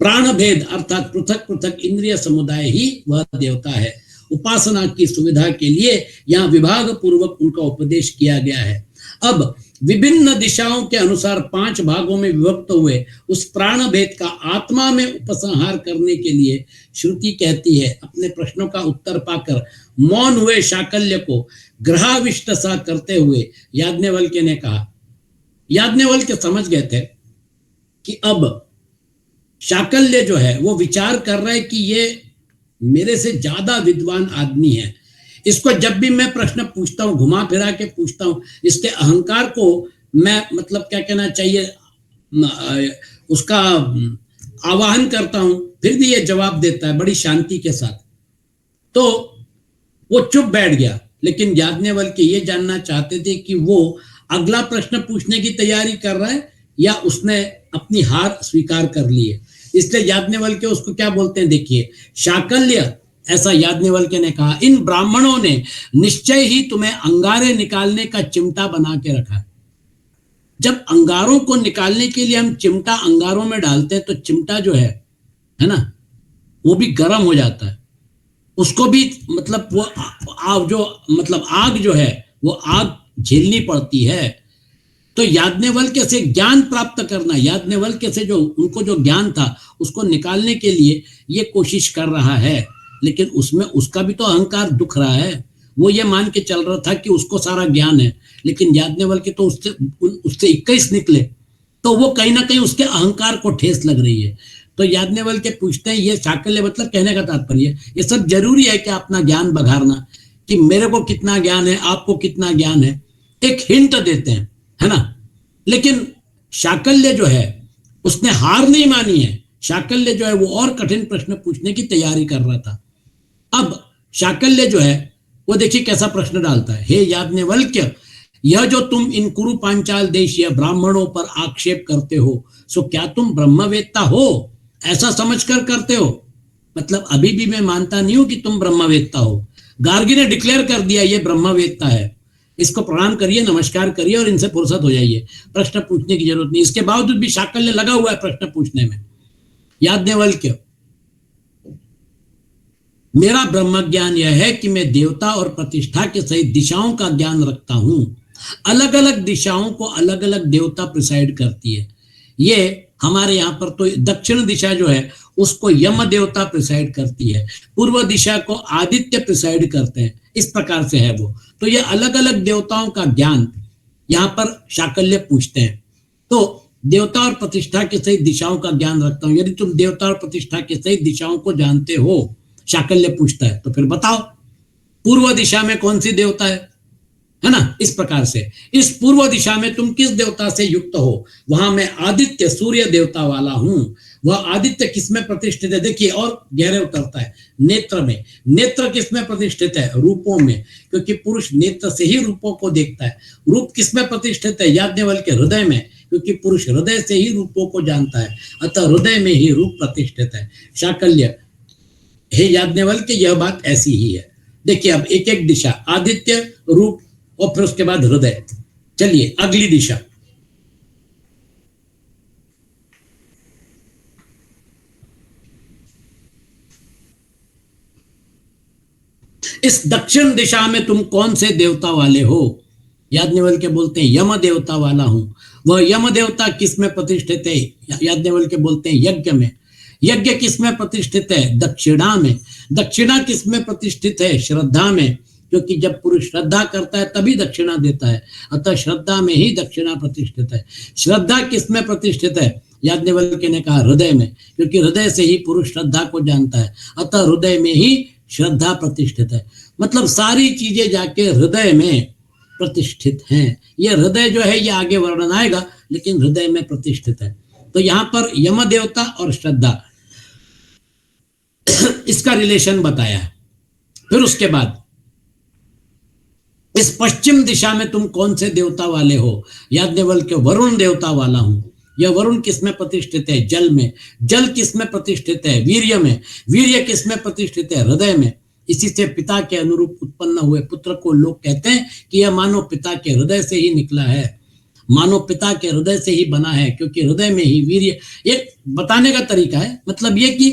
प्राण भेद अर्थात पृथक पृथक इंद्रिय समुदाय ही वह देवता है। उपासना की सुविधा के लिए यहाँ विभाग पूर्वक उनका उपदेश किया गया है। अब विभिन्न दिशाओं के अनुसार 5 भागों में विभक्त हुए उस प्राण भेद का आत्मा में उपसंहार करने के लिए श्रुति कहती है, अपने प्रश्नों का उत्तर पाकर मौन हुए शाकल्य को ग्रहाविष्ट सा करते हुए याज्ञवल्क्य ने कहा। याज्ञवल्क्य समझ गए थे कि अब शाकल्य जो है वो विचार कर रहा है कि ये मेरे से ज्यादा विद्वान आदमी है। इसको जब भी मैं प्रश्न पूछता हूँ, घुमा फिरा के पूछता हूँ, इसके अहंकार को मैं मतलब क्या कहना चाहिए, उसका आवाहन करता हूँ, फिर भी ये जवाब देता है बड़ी शांति के साथ। तो वो चुप बैठ गया। लेकिन याज्ञवल्क्य ये जानना चाहते थे कि वो अगला प्रश्न पूछने की तैयारी कर रहा है या उसने अपनी हार स्वीकार कर ली है। इसलिए याज्ञवल्क्य उसको क्या बोलते हैं, देखिए, शाकल्य, ऐसा याज्ञवल्क्य ने कहा, इन ब्राह्मणों ने निश्चय ही तुम्हें अंगारे निकालने का चिमटा बना के रखा है। जब अंगारों को निकालने के लिए हम चिमटा अंगारों में डालते हैं तो चिमटा जो है ना, वो भी गर्म हो जाता है, उसको भी मतलब वो आग जो है वो आग झेलनी पड़ती है। तो याज्ञवल्क्य से ज्ञान प्राप्त करना, याज्ञवल्क्य से जो उनको जो ज्ञान था उसको निकालने के लिए ये कोशिश कर रहा है। लेकिन उसमें उसका भी तो अहंकार दुख रहा है। वो ये मान के चल रहा था कि उसको सारा ज्ञान है, लेकिन याज्ञवल्क्य तो उससे 21 निकले, तो वो कहीं ना कहीं उसके अहंकार को ठेस लग रही है। तो याज्ञवल्क्य पूछते हैं, ये शाकल्य मतलब कहने का तात्पर्य, ये सब जरूरी है कि अपना ज्ञान बघारना, कि मेरे को कितना ज्ञान है, आपको कितना ज्ञान है, एक हिंट देते हैं, है ना। लेकिन शाकल्य जो है उसने हार नहीं मानी है। शाकल्य जो है वो और कठिन प्रश्न पूछने की तैयारी कर रहा था। अब शाकल्य जो है वो देखिए कैसा प्रश्न डालता है, हे याज्ञवल्क्य, यह जो तुम इन कुरु पांचाल देशीय ब्राह्मणों पर आक्षेप करते हो, सो क्या तुम ब्रह्मवेत्ता हो? ऐसा समझकर करते हो? मतलब अभी भी मैं मानता नहीं हूं कि तुम ब्रह्मवेत्ता हो। गार्गी ने डिक्लेयर कर दिया ये ब्रह्मवेत्ता है, इसको प्रणाम करिए, नमस्कार करिए और इनसे फुर्सत हो जाइए, प्रश्न पूछने की जरूरत नहीं। इसके बावजूद भी शाकल्य लगा हुआ है प्रश्न पूछने में। याज्ञवल्क्य, मेरा ब्रह्म ज्ञान यह है कि मैं देवता और प्रतिष्ठा के सहित दिशाओं का ज्ञान रखता हूं। अलग अलग दिशाओं को अलग अलग देवता प्रिसाइड करती है। ये हमारे यहाँ पर तो दक्षिण दिशा जो है उसको यम देवता प्रिसाइड करती है, पूर्व दिशा को आदित्य प्रिसाइड करते हैं, इस प्रकार से है वो। तो ये अलग अलग देवताओं का ज्ञान यहाँ पर शाकल्य पूछते हैं। तो देवता और प्रतिष्ठा के सही दिशाओं का ज्ञान रखता हूं, यदि तुम देवता और प्रतिष्ठा के सही दिशाओं को जानते हो, शाकल्य पूछता है, तो फिर बताओ पूर्व दिशा में कौन सी देवता है ना। इस प्रकार से इस पूर्व दिशा में तुम किस देवता से युक्त हो, वहां मैं आदित्य सूर्य देवता वाला हूं। वह आदित्य किसमें प्रतिष्ठित है, देखिए और गहरे उतरता है, नेत्र में। नेत्र किसमें प्रतिष्ठित है, रूपों में, क्योंकि पुरुष नेत्र से ही रूपों को देखता है। रूप किसमें प्रतिष्ठित है, याज्ञवल्क्य के हृदय में, क्योंकि पुरुष हृदय से ही रूपों को जानता है, अतः हृदय में ही रूप प्रतिष्ठित है। शाकल्य, हे याज्ञवल्क्य यह बात ऐसी ही है। देखिए अब एक एक दिशा, आदित्य, रूप और फिर उसके बाद हृदय। चलिए अगली दिशा, इस दक्षिण दिशा में तुम कौन से देवता वाले हो। याज्ञवल्क्य बोलते हैं यम देवता वाला हूं। वह यम देवता किस में प्रतिष्ठित है, याज्ञवल्क्य बोलते हैं यज्ञ में। यज्ञ किस में प्रतिष्ठित है, दक्षिणा में। दक्षिणा किस में प्रतिष्ठित है, श्रद्धा में, क्योंकि जब पुरुष श्रद्धा करता है तभी दक्षिणा देता है, अतः श्रद्धा में ही दक्षिणा प्रतिष्ठित है। श्रद्धा किस में प्रतिष्ठित है, याज्ञवल्क्य ने कहा हृदय में, क्योंकि हृदय से ही पुरुष श्रद्धा को जानता है, अतः हृदय में ही श्रद्धा प्रतिष्ठित है। मतलब सारी चीजें जाके हृदय में प्रतिष्ठित हैं। ये हृदय जो है ये आगे वर्णन आएगा, लेकिन हृदय में प्रतिष्ठित है। तो यहाँ पर यम देवता और श्रद्धा इसका रिलेशन बताया है। फिर उसके बाद इस पश्चिम दिशा में तुम कौन से देवता वाले हो, याज्ञवल्क्य वरुण देवता वाला हूं। यह वरुण किसमें प्रतिष्ठित है, जल में। जल किसमें प्रतिष्ठित है, वीर्य में। वीर्य किसमें प्रतिष्ठित है, हृदय में। इसी से पिता के अनुरूप उत्पन्न हुए पुत्र को लोग कहते हैं कि यह मानो पिता के हृदय से ही निकला है, मानो पिता के हृदय से ही बना है, क्योंकि हृदय में ही वीर्य। एक बताने का तरीका है, मतलब ये कि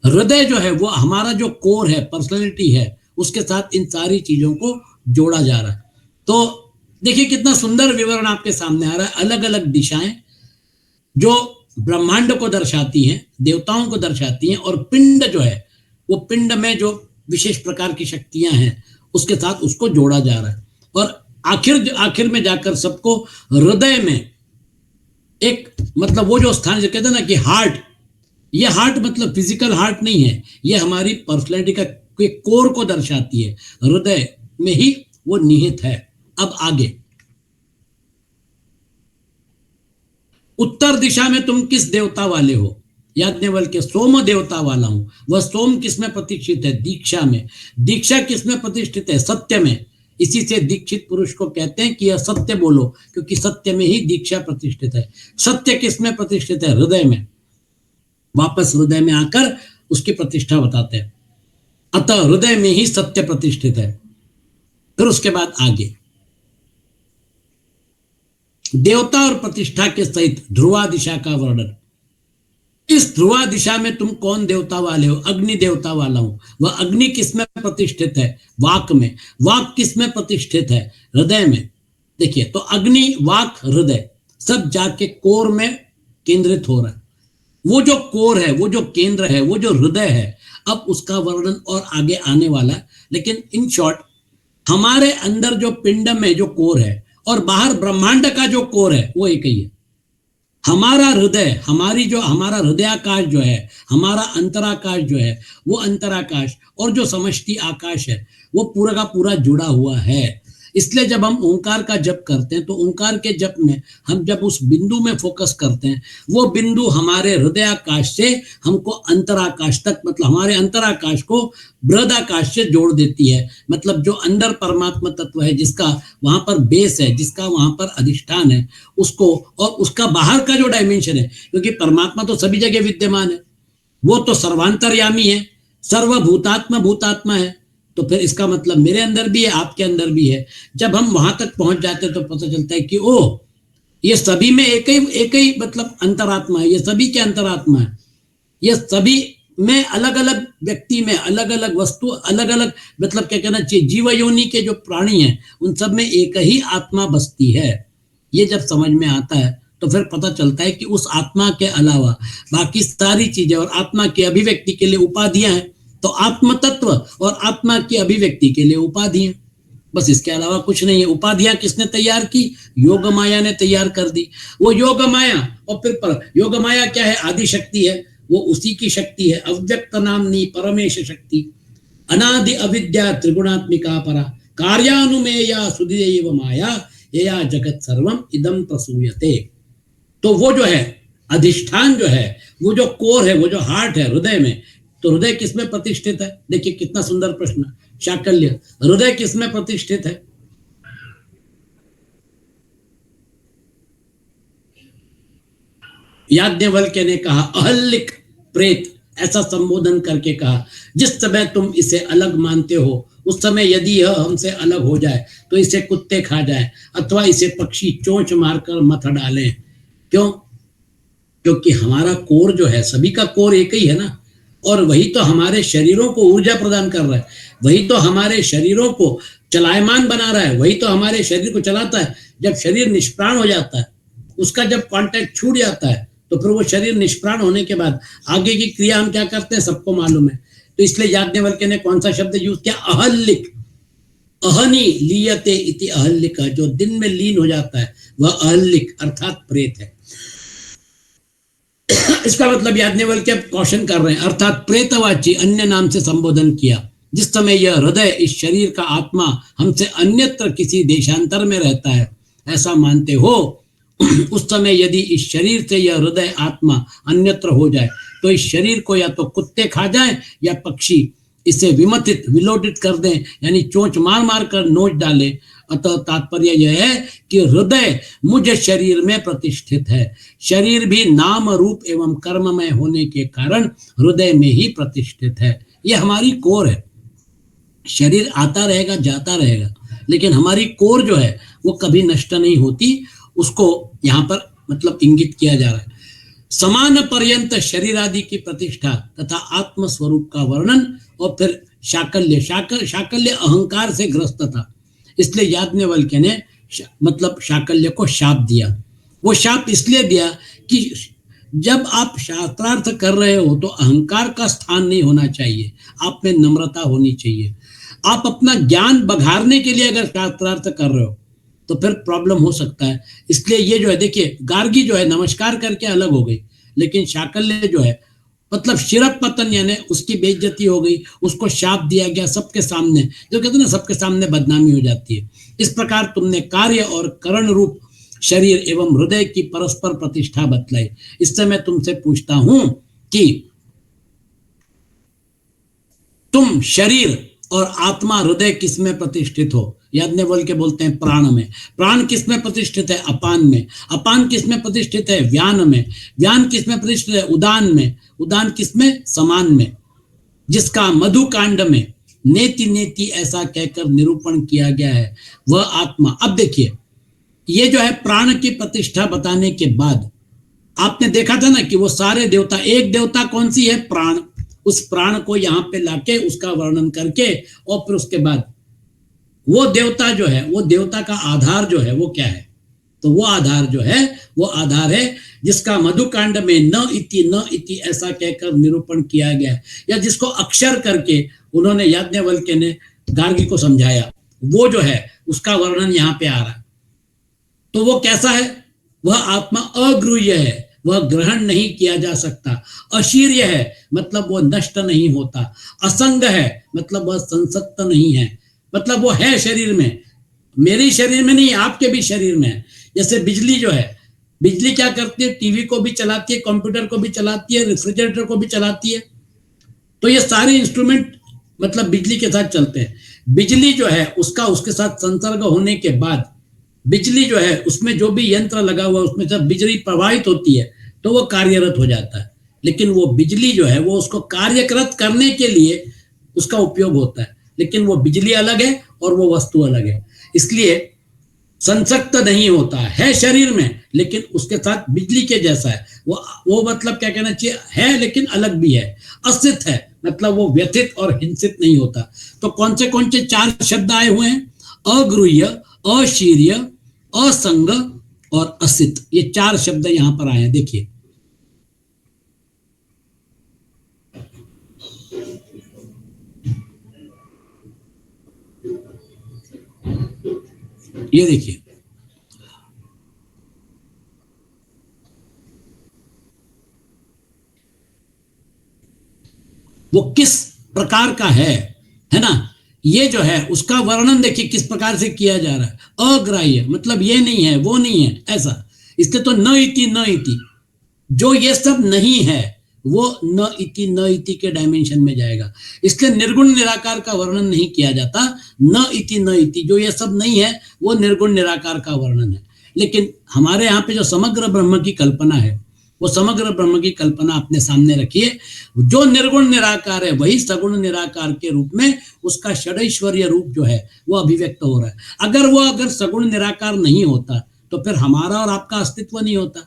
हृदय जो है वो हमारा जो कोर है, पर्सनैलिटी है, उसके साथ इन सारी चीजों को जोड़ा जा रहा है। तो देखिए कितना सुंदर विवरण आपके सामने आ रहा है। अलग अलग दिशाएं जो ब्रह्मांड को दर्शाती हैं, देवताओं को दर्शाती हैं, और पिंड जो है वो पिंड में जो विशेष प्रकार की शक्तियां हैं उसके साथ उसको जोड़ा जा रहा है। और आखिर में जाकर सबको हृदय में एक, मतलब वो जो स्थान जो कहते हैं ना कि हार्ट, ये हार्ट मतलब फिजिकल हार्ट नहीं है, ये हमारी पर्सनैलिटी का कोर को दर्शाती है, हृदय में ही वो निहित है। अब आगे, उत्तर दिशा में तुम किस देवता वाले हो, याज्ञवल्क्य सोम देवता वाला हूं। वह सोम किसमें प्रतिष्ठित है, दीक्षा में। दीक्षा किसमें प्रतिष्ठित है, सत्य में। इसी से दीक्षित पुरुष को कहते हैं कि यह सत्य बोलो, क्योंकि सत्य में ही दीक्षा प्रतिष्ठित है। सत्य किसमें प्रतिष्ठित है, हृदय में। वापस हृदय में आकर उसकी प्रतिष्ठा बताते हैं, अतः हृदय में ही सत्य प्रतिष्ठित है। फिर उसके बाद आगे, देवता और प्रतिष्ठा के सहित ध्रुवा दिशा का वर्णन। इस ध्रुवा दिशा में तुम कौन देवता वाले हो, अग्नि देवता वाला हूं। वह अग्नि किसमें प्रतिष्ठित है, वाक में। वाक किसमें प्रतिष्ठित है, हृदय में। देखिए तो अग्नि, वाक, हृदय सब जाके कोर में केंद्रित हो रहा है। वो जो कोर है, वो जो केंद्र है, वो जो हृदय है, अब उसका वर्णन और आगे आने वाला है। लेकिन इन शॉर्ट, हमारे अंदर जो पिंड में जो कोर है और बाहर ब्रह्मांड का जो कोर है वो एक ही है। हमारा हृदय, हमारा हृदयाकाश जो है, हमारा अंतराकाश जो है, वो अंतराकाश और जो समष्टि आकाश है वो पूरा का पूरा जुड़ा हुआ है। इसलिए जब हम ओंकार का जप करते हैं तो ओंकार के जप में हम जब उस बिंदु में फोकस करते हैं, वो बिंदु हमारे हृदयाकाश से हमको अंतराकाश तक, मतलब हमारे अंतराकाश को बृहदाकाश से जोड़ देती है। मतलब जो अंदर परमात्मा तत्व है, जिसका वहां पर बेस है, जिसका वहां पर अधिष्ठान है, उसको, और उसका बाहर का जो डायमेंशन है, क्योंकि परमात्मा तो सभी जगह विद्यमान है, वो तो सर्वांतर्यामी है, सर्वभूतात्मा भूतात्मा है। तो फिर इसका मतलब मेरे अंदर भी है, आपके अंदर भी है। जब हम वहां तक पहुंच जाते हैं तो पता चलता है कि ओ, ये सभी में एक ही मतलब अंतरात्मा है, ये सभी के अंतरात्मा है, ये सभी में अलग अलग व्यक्ति में अलग अलग वस्तु, अलग अलग मतलब क्या कहना चाहिए, जीव योनि के जो प्राणी हैं उन सब में एक ही आत्मा बसती है। ये जब समझ में आता है तो फिर पता चलता है कि उस आत्मा के अलावा बाकी सारी चीजें और आत्मा की अभिव्यक्ति के लिए उपाधियां हैं। तो आत्म तत्व और आत्मा की अभिव्यक्ति के लिए उपाधियां, बस इसके अलावा कुछ नहीं है। उपाधियां किसने तैयार की? योग माया ने तैयार कर दी। वो योग माया, और फिर योग माया क्या है? आदि शक्ति है, वो उसी की शक्ति है, अव्यक्त नामनी परमेश शक्ति, अनादि अविद्या त्रिगुणात्मिका परा, कार्यानुमेया सुधीव माया, यया जगत सर्वम इदम प्रसूयते। तो वो जो है अधिष्ठान जो है, वो जो कोर है, वो जो हार्ट है हृदय में, तो हृदय किसमें प्रतिष्ठित है? देखिए कितना सुंदर प्रश्न, शाकल्य, हृदय किसमें प्रतिष्ठित है? याज्ञवल्क्य ने कहा अहल्लिक प्रेत, ऐसा संबोधन करके कहा, जिस समय तुम इसे अलग मानते हो उस समय यदि यह हमसे अलग हो जाए तो इसे कुत्ते खा जाए अथवा इसे पक्षी चोंच मारकर मथ डालें। क्यों? क्योंकि हमारा कोर जो है, सभी का कोर एक ही है ना, और वही तो हमारे शरीरों को ऊर्जा प्रदान कर रहा है, वही तो हमारे शरीरों को चलायमान बना रहा है, वही तो हमारे शरीर को चलाता है। जब शरीर निष्प्राण हो जाता है, उसका जब कांटेक्ट छूट जाता है, तो फिर वो शरीर निष्प्राण होने के बाद आगे की क्रिया हम क्या करते हैं सबको मालूम है। तो इसलिए याज्ञवल्क्य ने कौन सा शब्द यूज किया? अहल्लिक। अहनि लीयते इति अहल्लिक, जो दिन में लीन हो जाता है वह अहल्लिक अर्थात प्रेत है। इसका मतलब याज्ञवल्क्य कौशन कर रहे हैं, अर्थात प्रेतवाची अन्य नाम से संबोधन किया। जिस समय यह हृदय इस शरीर का आत्मा हमसे अन्यत्र किसी देशांतर में रहता है ऐसा मानते हो, उस समय यदि इस शरीर से यह हृदय आत्मा अन्यत्र हो जाए तो इस शरीर को या तो कुत्ते खा जाएं या पक्षी इसे विमथित विलोटित कर दें, यानी चोंच मार मार कर नोच डाले। अतः तात्पर्य यह है कि हृदय मुझ शरीर में प्रतिष्ठित है। शरीर भी नाम रूप एवं कर्ममय होने के कारण हृदय में ही प्रतिष्ठित है। यह हमारी कोर है। शरीर आता रहेगा जाता रहेगा, लेकिन हमारी कोर जो है वो कभी नष्ट नहीं होती। उसको यहाँ पर मतलब इंगित किया जा रहा है। समान पर्यंत शरीर आदि की प्रतिष्ठा तथा आत्म स्वरूप का वर्णन। और फिर शाकल्य, शाकल्य अहंकार से ग्रस्त था, इसलिए याज्ञवल्क्य ने मतलब शाकल्य को शाप दिया। वो शाप इसलिए दिया कि जब आप शास्त्रार्थ कर रहे हो तो अहंकार का स्थान नहीं होना चाहिए, आप में नम्रता होनी चाहिए। आप अपना ज्ञान बघारने के लिए अगर शास्त्रार्थ कर रहे हो तो फिर प्रॉब्लम हो सकता है। इसलिए ये जो है, देखिए गार्गी जो है नमस्कार करके अलग हो गई, लेकिन शाकल्य जो है मतलब शिरक पतन, यानी उसकी बेइज्जती हो गई, उसको शाप दिया गया सबके सामने। जो कहते हैं ना, सबके सामने बदनामी हो जाती है। इस प्रकार तुमने कार्य और करण रूप शरीर एवं हृदय की परस्पर प्रतिष्ठा बतलाई। इससे मैं तुमसे पूछता हूं कि तुम शरीर और आत्मा हृदय किस में प्रतिष्ठित हो? याज्ञवल्क्य बोलते हैं प्राण में। प्राण किस में प्रतिष्ठित है? अपान में। अपान किस में प्रतिष्ठित है? व्यान में। व्यान किस में प्रतिष्ठित है? उदान में। उदान किस में? समान में। जिसका मधुकांड में नेति नेति ऐसा कहकर निरूपण किया गया है वह आत्मा। अब देखिए, ये जो है प्राण की प्रतिष्ठा बताने के बाद आपने देखा था ना कि वो सारे देवता, एक देवता कौन सी है? प्राण। उस प्राण को यहाँ पे लाके उसका वर्णन करके और फिर उसके बाद वो देवता जो है, वो देवता का आधार जो है वो क्या है? तो वो आधार जो है वो आधार है जिसका मधुकांड में न इति ऐसा कहकर निरूपण किया गया है, या जिसको अक्षर करके उन्होंने याज्ञवल्क्य ने गार्गी को समझाया, वो जो है उसका वर्णन यहाँ पे आ रहा है। तो वो कैसा है? वह आत्मा अगृह्य है, वह ग्रहण नहीं किया जा सकता। अशीर्य है, मतलब वो नष्ट नहीं होता। असंग है, मतलब वह संसक्त नहीं है, मतलब वो है शरीर में, मेरे शरीर में नहीं, आपके भी शरीर में है। जैसे बिजली जो है, बिजली क्या करती है? टीवी को भी चलाती है, कंप्यूटर को भी चलाती है, रेफ्रिजरेटर को भी चलाती है। तो ये सारे इंस्ट्रूमेंट मतलब बिजली के साथ चलते हैं। बिजली जो है उसका उसके साथ संसर्ग होने के बाद बिजली जो है उसमें जो भी यंत्र लगा हुआ उसमें जब बिजली प्रवाहित होती है तो वो कार्यरत हो जाता है। लेकिन वो बिजली जो है वो उसको कार्यरत करने के लिए उसका उपयोग होता है, लेकिन वो बिजली अलग है और वो वस्तु अलग है। इसलिए संसक्त नहीं होता है शरीर में, लेकिन उसके साथ बिजली के जैसा है वो मतलब क्या कहना चाहिए, है लेकिन अलग भी है। असित है मतलब वो व्यथित और हिंसित नहीं होता। तो कौन से 4 शब्द आए हुए हैं, अगृह्य, अशीर्य, असंग और असित, ये 4 शब्द यहां पर आए हैं। देखिए ये देखिए, वो किस प्रकार का है ना। ये जो है उसका वर्णन देखिए किस प्रकार से किया जा रहा है। अग्राह्य मतलब ये नहीं है वो नहीं है ऐसा, इसके तो न इति, जो ये सब नहीं है वो न इति के डायमेंशन में जाएगा। इसलिए निर्गुण निराकार का वर्णन नहीं किया जाता। न इति, जो ये सब नहीं है वो निर्गुण निराकार का वर्णन है। लेकिन हमारे यहाँ पे जो समग्र ब्रह्म की कल्पना है, वो समग्र ब्रह्म की कल्पना अपने सामने रखिए। जो निर्गुण निराकार है वही सगुण निराकार के रूप में उसका षडैश्वर्य रूप जो है वो अभिव्यक्त हो रहा है। अगर सगुण निराकार नहीं होता तो फिर हमारा और आपका अस्तित्व नहीं होता।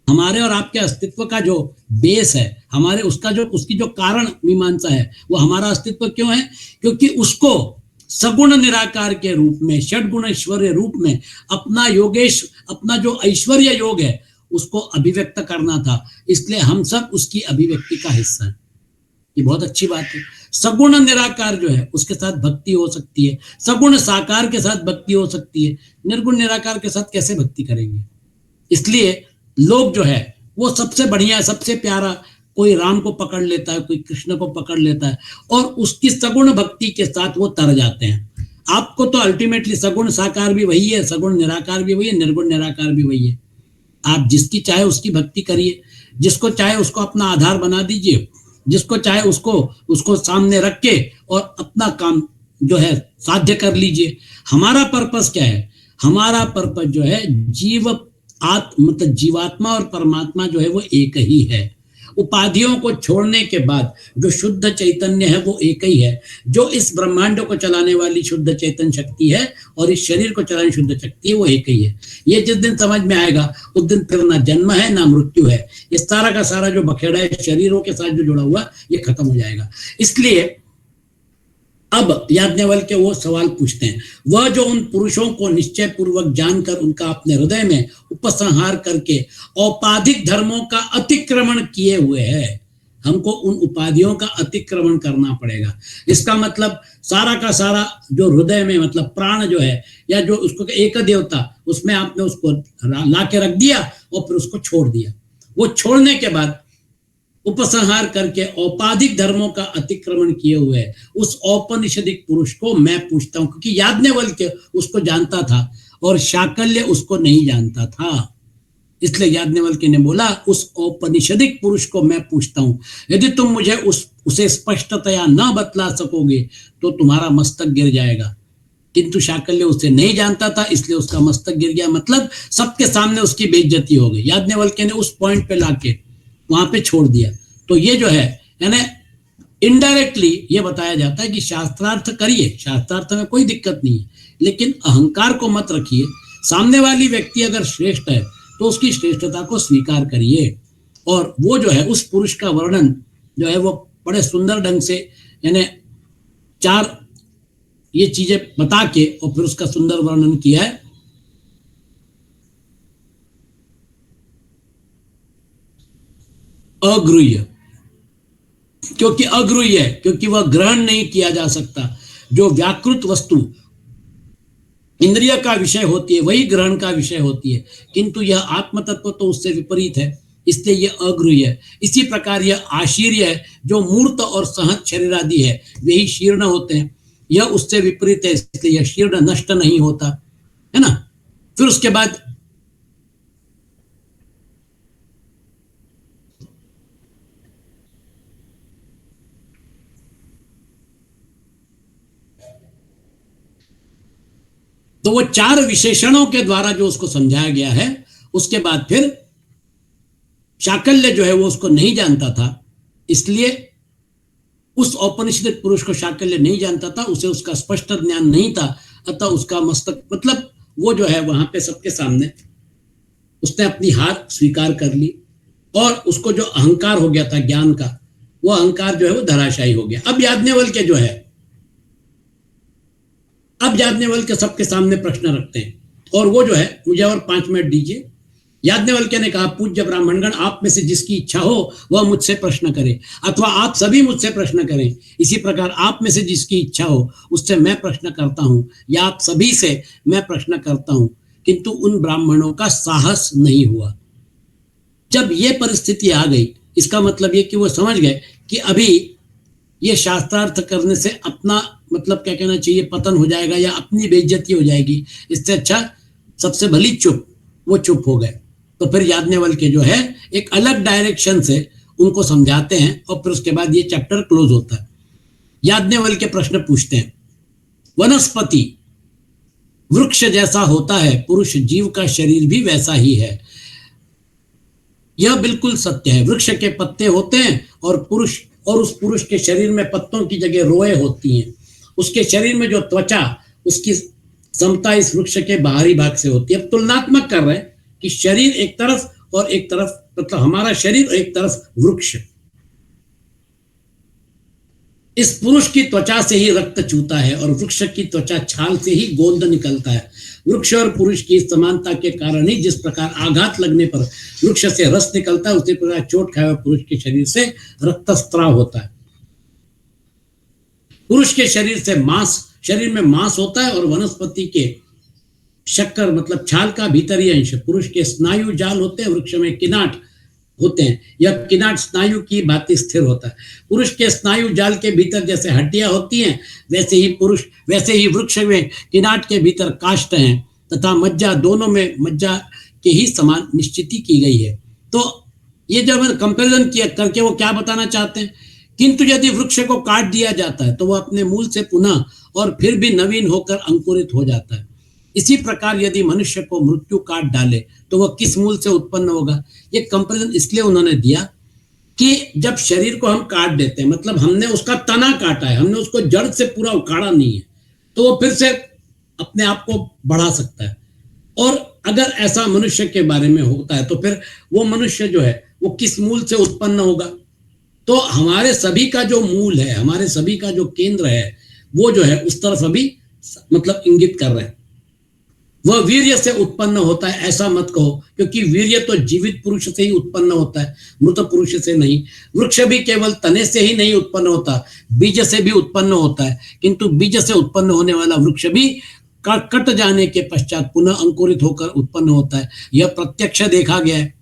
हमारे और आपके अस्तित्व का जो बेस है, हमारे उसकी जो कारण मीमांसा है, वो हमारा अस्तित्व क्यों है, क्योंकि उसको सगुण निराकार के रूप में, षडगुण ऐश्वर्य रूप में अपना जो ऐश्वर्य योग है उसको अभिव्यक्त करना था। इसलिए हम सब उसकी अभिव्यक्ति का हिस्सा है। ये बहुत अच्छी बात है। सगुण निराकार जो है उसके साथ भक्ति हो सकती है, सगुण साकार के साथ भक्ति हो सकती है, निर्गुण निराकार के साथ कैसे भक्ति करेंगे। इसलिए लोग जो है वो सबसे बढ़िया, सबसे प्यारा, कोई राम को पकड़ लेता है, कोई कृष्ण को पकड़ लेता है और उसकी सगुण भक्ति के साथ वो तर जाते हैं। आपको तो अल्टीमेटली सगुण साकार भी वही है, सगुण निराकार भी वही है, निर्गुण निराकार भी वही है। आप जिसकी चाहे उसकी भक्ति करिए, जिसको चाहे उसको अपना आधार बना दीजिए, जिसको चाहे उसको सामने रख के और अपना काम जो है साध्य कर लीजिए। हमारा पर्पस क्या है, हमारा पर्पस जो है मतलब जीवात्मा और परमात्मा जो है वो एक ही है। उपाधियों को छोड़ने के बाद जो शुद्ध चैतन्य है वो एक ही है। जो इस ब्रह्मांड को चलाने वाली शुद्ध चैतन्य शक्ति है और इस शरीर को चलाने शुद्ध शक्ति है वो एक ही है। ये जिस दिन समझ में आएगा उस दिन फिर ना जन्म है ना मृत्यु है। ये सारा का सारा जो बखेड़ा है शरीरों के साथ जो जुड़ा हुआ ये खत्म हो जाएगा। इसलिए अब याज्ञवल्क्य वो सवाल पूछते हैं, वह जो उन पुरुषों को निश्चय पूर्वक जानकर उनका अपने हृदय में उपसंहार करके औपाधिक धर्मों का अतिक्रमण किए हुए है। हमको उन उपाधियों का अतिक्रमण करना पड़ेगा। इसका मतलब सारा का सारा जो हृदय में मतलब प्राण जो है या जो उसको एक देवता, उसमें आपने उसको ला के रख दिया और फिर उसको छोड़ दिया। वो छोड़ने के बाद उपसंहार करके औपाधिक धर्मों का अतिक्रमण किए हुए उस औपनिषदिक पुरुष को मैं पूछता हूं, क्योंकि याज्ञवल्क्य उसको जानता था और शाकल्य उसको नहीं जानता था। इसलिए याज्ञवल्क्य ने बोला उस औपनिषदिक पुरुष को मैं पूछता हूं, यदि तुम मुझे उसे स्पष्टतया न बतला सकोगे तो तुम्हारा मस्तक गिर जाएगा। किंतु शाकल्य उसे नहीं जानता था, इसलिए उसका मस्तक गिर गया। मतलब सबके सामने उसकी बेइज्जती हो गई। याज्ञवल्क्य ने उस पॉइंट पे लाके वहां पे छोड़ दिया। तो ये जो है यानी इनडायरेक्टली ये बताया जाता है कि शास्त्रार्थ करिए, शास्त्रार्थ में कोई दिक्कत नहीं है, लेकिन अहंकार को मत रखिए। सामने वाली व्यक्ति अगर श्रेष्ठ है तो उसकी श्रेष्ठता को स्वीकार करिए। और वो जो है उस पुरुष का वर्णन जो है वो बड़े सुंदर ढंग से यानी 4 ये चीजें बता के और फिर उसका सुंदर वर्णन किया है। अगृह्य, क्योंकि अगृह्य है, क्योंकि वह ग्रहण नहीं किया जा सकता। जो व्याकृत वस्तु इंद्रिय का विषय होती है वही ग्रहण का विषय होती है, किंतु यह आत्म तत्व तो उससे विपरीत है, इसलिए यह अगृह्य है। इसी प्रकार यह आशीर्य है, जो मूर्त और सहज शरीर आदि है वही शीर्ण होते हैं, यह उससे विपरीत है, इसलिए यह शीर्ण नष्ट नहीं होता है ना। फिर उसके बाद तो वो 4 विशेषणों के द्वारा जो उसको समझाया गया है, उसके बाद फिर शाकल्य जो है वो उसको नहीं जानता था, इसलिए उस औपनिषदिक पुरुष को शाकल्य नहीं जानता था, उसे उसका स्पष्ट ज्ञान नहीं था, अतः उसका मस्तक मतलब वो जो है वहां पे सबके सामने उसने अपनी हार स्वीकार कर ली और उसको जो अहंकार हो गया था ज्ञान का, वो अहंकार जो है वो धराशायी हो गया। अब याज्ञवल्क्य जो है, अब याज्ञवल्क्य सबके सामने प्रश्न रखते हैं और वो जो है, मुझे और 5 मिनट दीजिए। याज्ञवल्क्य ने कहा, पूज्य ब्राह्मणगण, आप में से जिसकी इच्छा हो वह मुझसे प्रश्न करे, अथवा आप सभी मुझसे प्रश्न करें। इसी प्रकार आप में से जिसकी इच्छा हो उससे मैं प्रश्न करता हूं, या आप सभी से मैं प्रश्न करता हूं। किंतु उन ब्राह्मणों का साहस नहीं हुआ। जब ये परिस्थिति आ गई, इसका मतलब ये कि वो समझ गए कि अभी ये शास्त्रार्थ करने से अपना मतलब क्या कहना चाहिए, पतन हो जाएगा या अपनी बेइज्जती हो जाएगी, इससे अच्छा सबसे भली चुप। वो चुप हो गए। तो फिर याज्ञवल्क्य जो है एक अलग डायरेक्शन से उनको समझाते हैं और फिर उसके बाद ये चैप्टर क्लोज होता है। याज्ञवल्क्य प्रश्न पूछते हैं, वनस्पति वृक्ष जैसा होता है, पुरुष जीव का शरीर भी वैसा ही है। यह बिल्कुल सत्य है। वृक्ष के पत्ते होते हैं और उस पुरुष के शरीर में पत्तों की जगह रोएं होती हैं। उसके शरीर में जो त्वचा, उसकी समता इस वृक्ष के बाहरी भाग से होती है। अब तुलनात्मक कर रहे हैं कि शरीर एक तरफ और एक तरफ, मतलब हमारा शरीर और एक तरफ वृक्ष। इस पुरुष की त्वचा से ही रक्त चूता है और वृक्ष की त्वचा छाल से ही गोंद निकलता है। वृक्ष और पुरुष की समानता के कारण ही जिस प्रकार आघात लगने पर वृक्ष से रस निकलता है, उसी प्रकार चोट खाए हुए पुरुष के शरीर से रक्तस्राव होता है। पुरुष के शरीर में मांस होता है और वनस्पति के शक्कर मतलब छाल का भीतरी अंश। पुरुष के स्नायु जाल होते हैं, वृक्ष में किनाट होते हैं। यह किनाट स्नायु की भांति स्थिर होता है। पुरुष के स्नायु जाल के भीतर जैसे हड्डियां होती हैं, वैसे ही वृक्ष में किनाट के भीतर काष्ठ हैं तथा मज्जा, दोनों में मज्जा के ही समान निश्चिति की गई है। तो ये जब कंपैरिजन किया करके वो क्या बताना चाहते हैं, किंतु यदि वृक्ष को काट दिया जाता है तो वह अपने मूल से पुनः और फिर भी नवीन होकर अंकुरित हो जाता है। इसी प्रकार यदि मनुष्य को मृत्यु काट डाले तो वह किस मूल से उत्पन्न होगा। ये कंपैरिजन इसलिए उन्होंने दिया कि जब शरीर को हम काट देते हैं, मतलब हमने उसका तना काटा है, हमने उसको जड़ से पूरा उखाड़ा नहीं है, तो वो फिर से अपने आप को बढ़ा सकता है। और अगर ऐसा मनुष्य के बारे में होता है तो फिर वो मनुष्य जो है वो किस मूल से उत्पन्न होगा। तो हमारे सभी का जो मूल है, हमारे सभी का जो केंद्र है, वो जो है उस तरफ अभी मतलब इंगित कर रहे हैं। वह वीर्य से उत्पन्न होता है, ऐसा मत कहो, क्योंकि वीर्य तो जीवित पुरुष से ही उत्पन्न होता है, मृत पुरुष से नहीं। वृक्ष भी केवल तने से ही नहीं उत्पन्न होता, बीज से भी उत्पन्न होता है। किंतु बीज से उत्पन्न होने वाला वृक्ष भी कट जाने के पश्चात पुनः अंकुरित होकर उत्पन्न होता है। यह प्रत्यक्ष देखा गया है।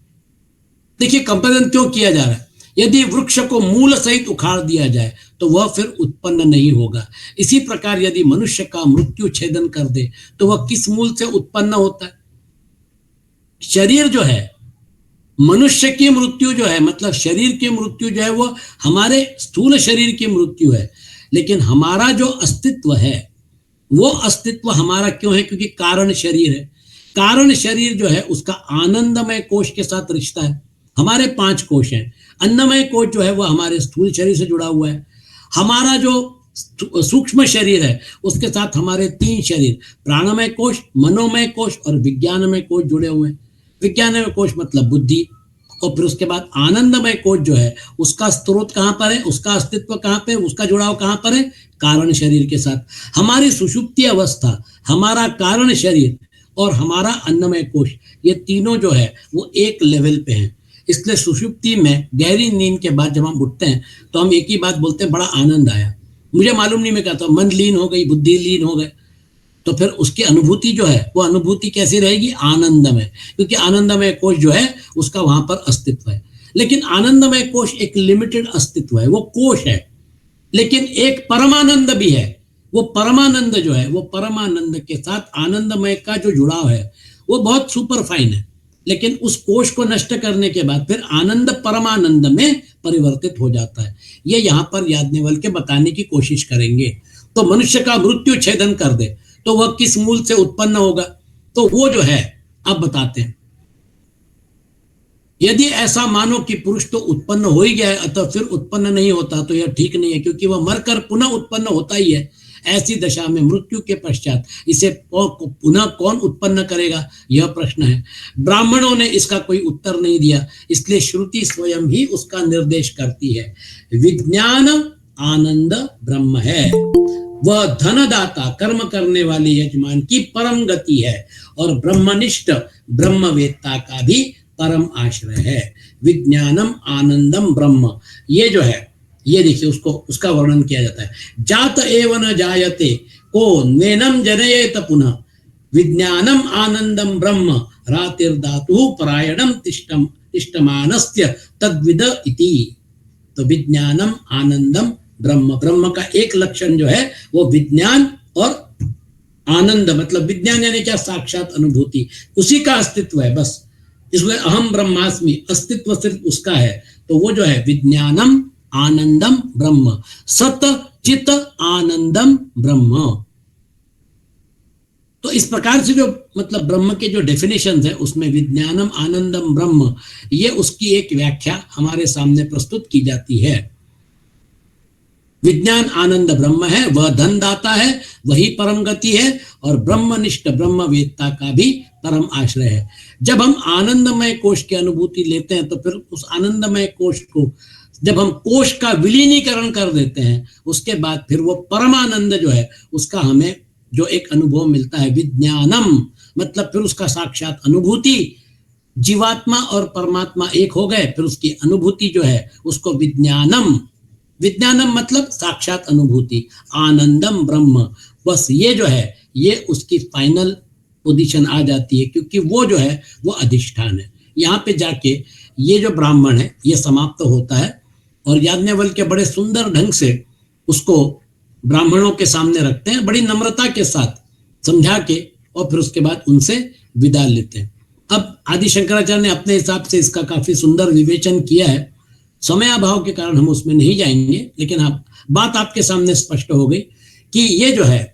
देखिए कंपैरिजन क्यों किया जा रहा है। यदि वृक्ष को मूल सहित उखाड़ दिया जाए तो वह फिर उत्पन्न नहीं होगा। इसी प्रकार यदि मनुष्य का मृत्यु छेदन कर दे तो वह किस मूल से उत्पन्न होता है। शरीर जो है, मनुष्य की मृत्यु जो है, मतलब शरीर की मृत्यु जो है वो हमारे स्थूल शरीर की मृत्यु है। लेकिन हमारा जो अस्तित्व है वो अस्तित्व हमारा क्यों है, क्योंकि कारण शरीर है। कारण शरीर जो है उसका आनंदमय कोश के साथ रिश्ता है। हमारे 5 कोश हैं। अन्नमय कोश जो है वो हमारे स्थूल शरीर से जुड़ा हुआ है। हमारा जो सूक्ष्म शरीर है उसके साथ हमारे 3 शरीर, प्राणमय कोश, मनोमय कोश और विज्ञानमय कोश जुड़े हुए हैं। विज्ञानमय कोश मतलब बुद्धि, और फिर उसके बाद आनंदमय कोश जो है उसका स्रोत कहाँ पर है, उसका अस्तित्व कहाँ पे, उसका जुड़ाव कहाँ पर है, कारण शरीर के साथ। हमारी सुषुप्ति अवस्था, हमारा कारण शरीर और हमारा अन्नमय कोश, ये तीनों जो है वो एक लेवल पे हैं। इसलिए सुषुप्ति में गहरी नींद के बाद जब हम उठते हैं तो हम एक ही बात बोलते हैं, बड़ा आनंद आया। मुझे मालूम नहीं मैं कहता, मन लीन हो गई, बुद्धि लीन हो गए, तो फिर उसकी अनुभूति जो है वो अनुभूति कैसी रहेगी, आनंदमय, क्योंकि आनंदमय कोश जो है उसका वहां पर अस्तित्व है। लेकिन आनंदमय कोश एक लिमिटेड अस्तित्व है, वो कोश है। लेकिन एक परमानंद भी है। वो परमानंद जो है, वो परमानंद के साथ आनंदमय का जो जुड़ाव है वो बहुत सुपर फाइन है। लेकिन उस कोश को नष्ट करने के बाद फिर आनंद परमानंद में परिवर्तित हो जाता है। ये यहाँ पर याज्ञवल्क्य बताने की कोशिश करेंगे। तो मनुष्य का मृत्यु छेदन कर दे तो वह किस मूल से उत्पन्न होगा, तो वो जो है अब बताते हैं। यदि ऐसा मानो कि पुरुष तो उत्पन्न हो ही गया है अतः फिर उत्पन्न नहीं होता, तो यह ठीक नहीं है, क्योंकि वह मरकर पुनः उत्पन्न होता ही है। ऐसी दशा में मृत्यु के पश्चात इसे पुनः कौन उत्पन्न करेगा, यह प्रश्न है। ब्राह्मणों ने इसका कोई उत्तर नहीं दिया, इसलिए श्रुति स्वयं ही उसका निर्देश करती है। विज्ञान आनंद ब्रह्म है, वह धनदाता कर्म करने वाले यजमान की परम गति है और ब्रह्मनिष्ठ ब्रह्मवेत्ता का भी परम आश्रय है। विज्ञानम आनंदम ब्रह्म, ये जो है ये देखिए उसका वर्णन किया जाता है। जात एव न जायते को नैनम जनयेत पुनः, विज्ञानम आनंदम ब्रह्म रातिर्धातु परायणम तिष्ठमानस्य तद्विद इति। तो विज्ञानम आनंदम ब्रह्म, ब्रह्म का एक लक्षण जो है वो विज्ञान और आनंद, मतलब विज्ञान यानी क्या, साक्षात अनुभूति, उसी का अस्तित्व है बस। इसलिए अहम ब्रह्मास्मि, अस्तित्व सिर्फ उसका है। तो वो जो है विज्ञानम आनंदम ब्रह्म, सत चित आनंदम ब्रह्म। तो इस प्रकार से जो मतलब ब्रह्म के जो डेफिनेशन है उसमें विज्ञानम आनंदम ब्रह्म, ये उसकी एक व्याख्या हमारे सामने प्रस्तुत की जाती है। विज्ञान आनंद ब्रह्म है, वह धनदाता है, वही परम गति है और ब्रह्मनिष्ठ ब्रह्मवेत्ता का भी परम आश्रय है। जब हम आनंदमय कोश की अनुभूति लेते हैं तो फिर उस आनंदमय कोश को जब हम कोश का विलीनीकरण कर देते हैं, उसके बाद फिर वो परमानंद जो है उसका हमें जो एक अनुभव मिलता है विज्ञानम, मतलब फिर उसका साक्षात अनुभूति। जीवात्मा और परमात्मा एक हो गए, फिर उसकी अनुभूति जो है उसको विज्ञानम, विज्ञानम मतलब साक्षात अनुभूति, आनंदम ब्रह्म, बस ये जो है ये उसकी फाइनल पोजीशन आ जाती है, क्योंकि वो जो है वो अधिष्ठान है। यहाँ पे जाके ये जो ब्राह्मण है ये समाप्त होता है और याज्ञवल्क्य बड़े सुंदर ढंग से उसको ब्राह्मणों के सामने रखते हैं, बड़ी नम्रता के साथ समझा के, और फिर उसके बाद उनसे विदा लेते हैं। अब आदि शंकराचार्य ने अपने हिसाब से इसका काफी सुंदर विवेचन किया है, समय अभाव के कारण हम उसमें नहीं जाएंगे, लेकिन आप बात आपके सामने स्पष्ट हो गई कि ये जो है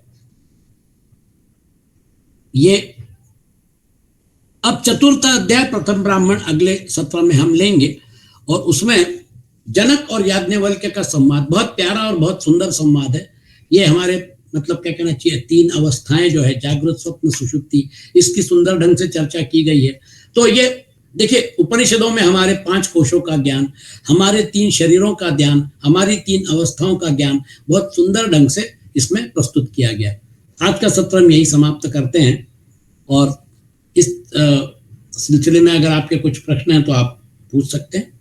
ये अब चतुर्थ अध्याय प्रथम ब्राह्मण अगले सत्र में हम लेंगे और उसमें जनक और याज्ञवल्क्य का संवाद बहुत प्यारा और बहुत सुंदर संवाद है। ये हमारे मतलब क्या कहना चाहिए, तीन अवस्थाएं जो है जागृत स्वप्न सुषुप्ति, इसकी सुंदर ढंग से चर्चा की गई है। तो ये देखिए उपनिषदों में हमारे 5 कोशों का ज्ञान, हमारे 3 शरीरों का ज्ञान, हमारी 3 अवस्थाओं का ज्ञान बहुत सुंदर ढंग से इसमें प्रस्तुत किया गया है। आज का सत्र हम यही समाप्त करते हैं और इस सिलसिले में अगर आपके कुछ प्रश्न हैं तो आप पूछ सकते हैं।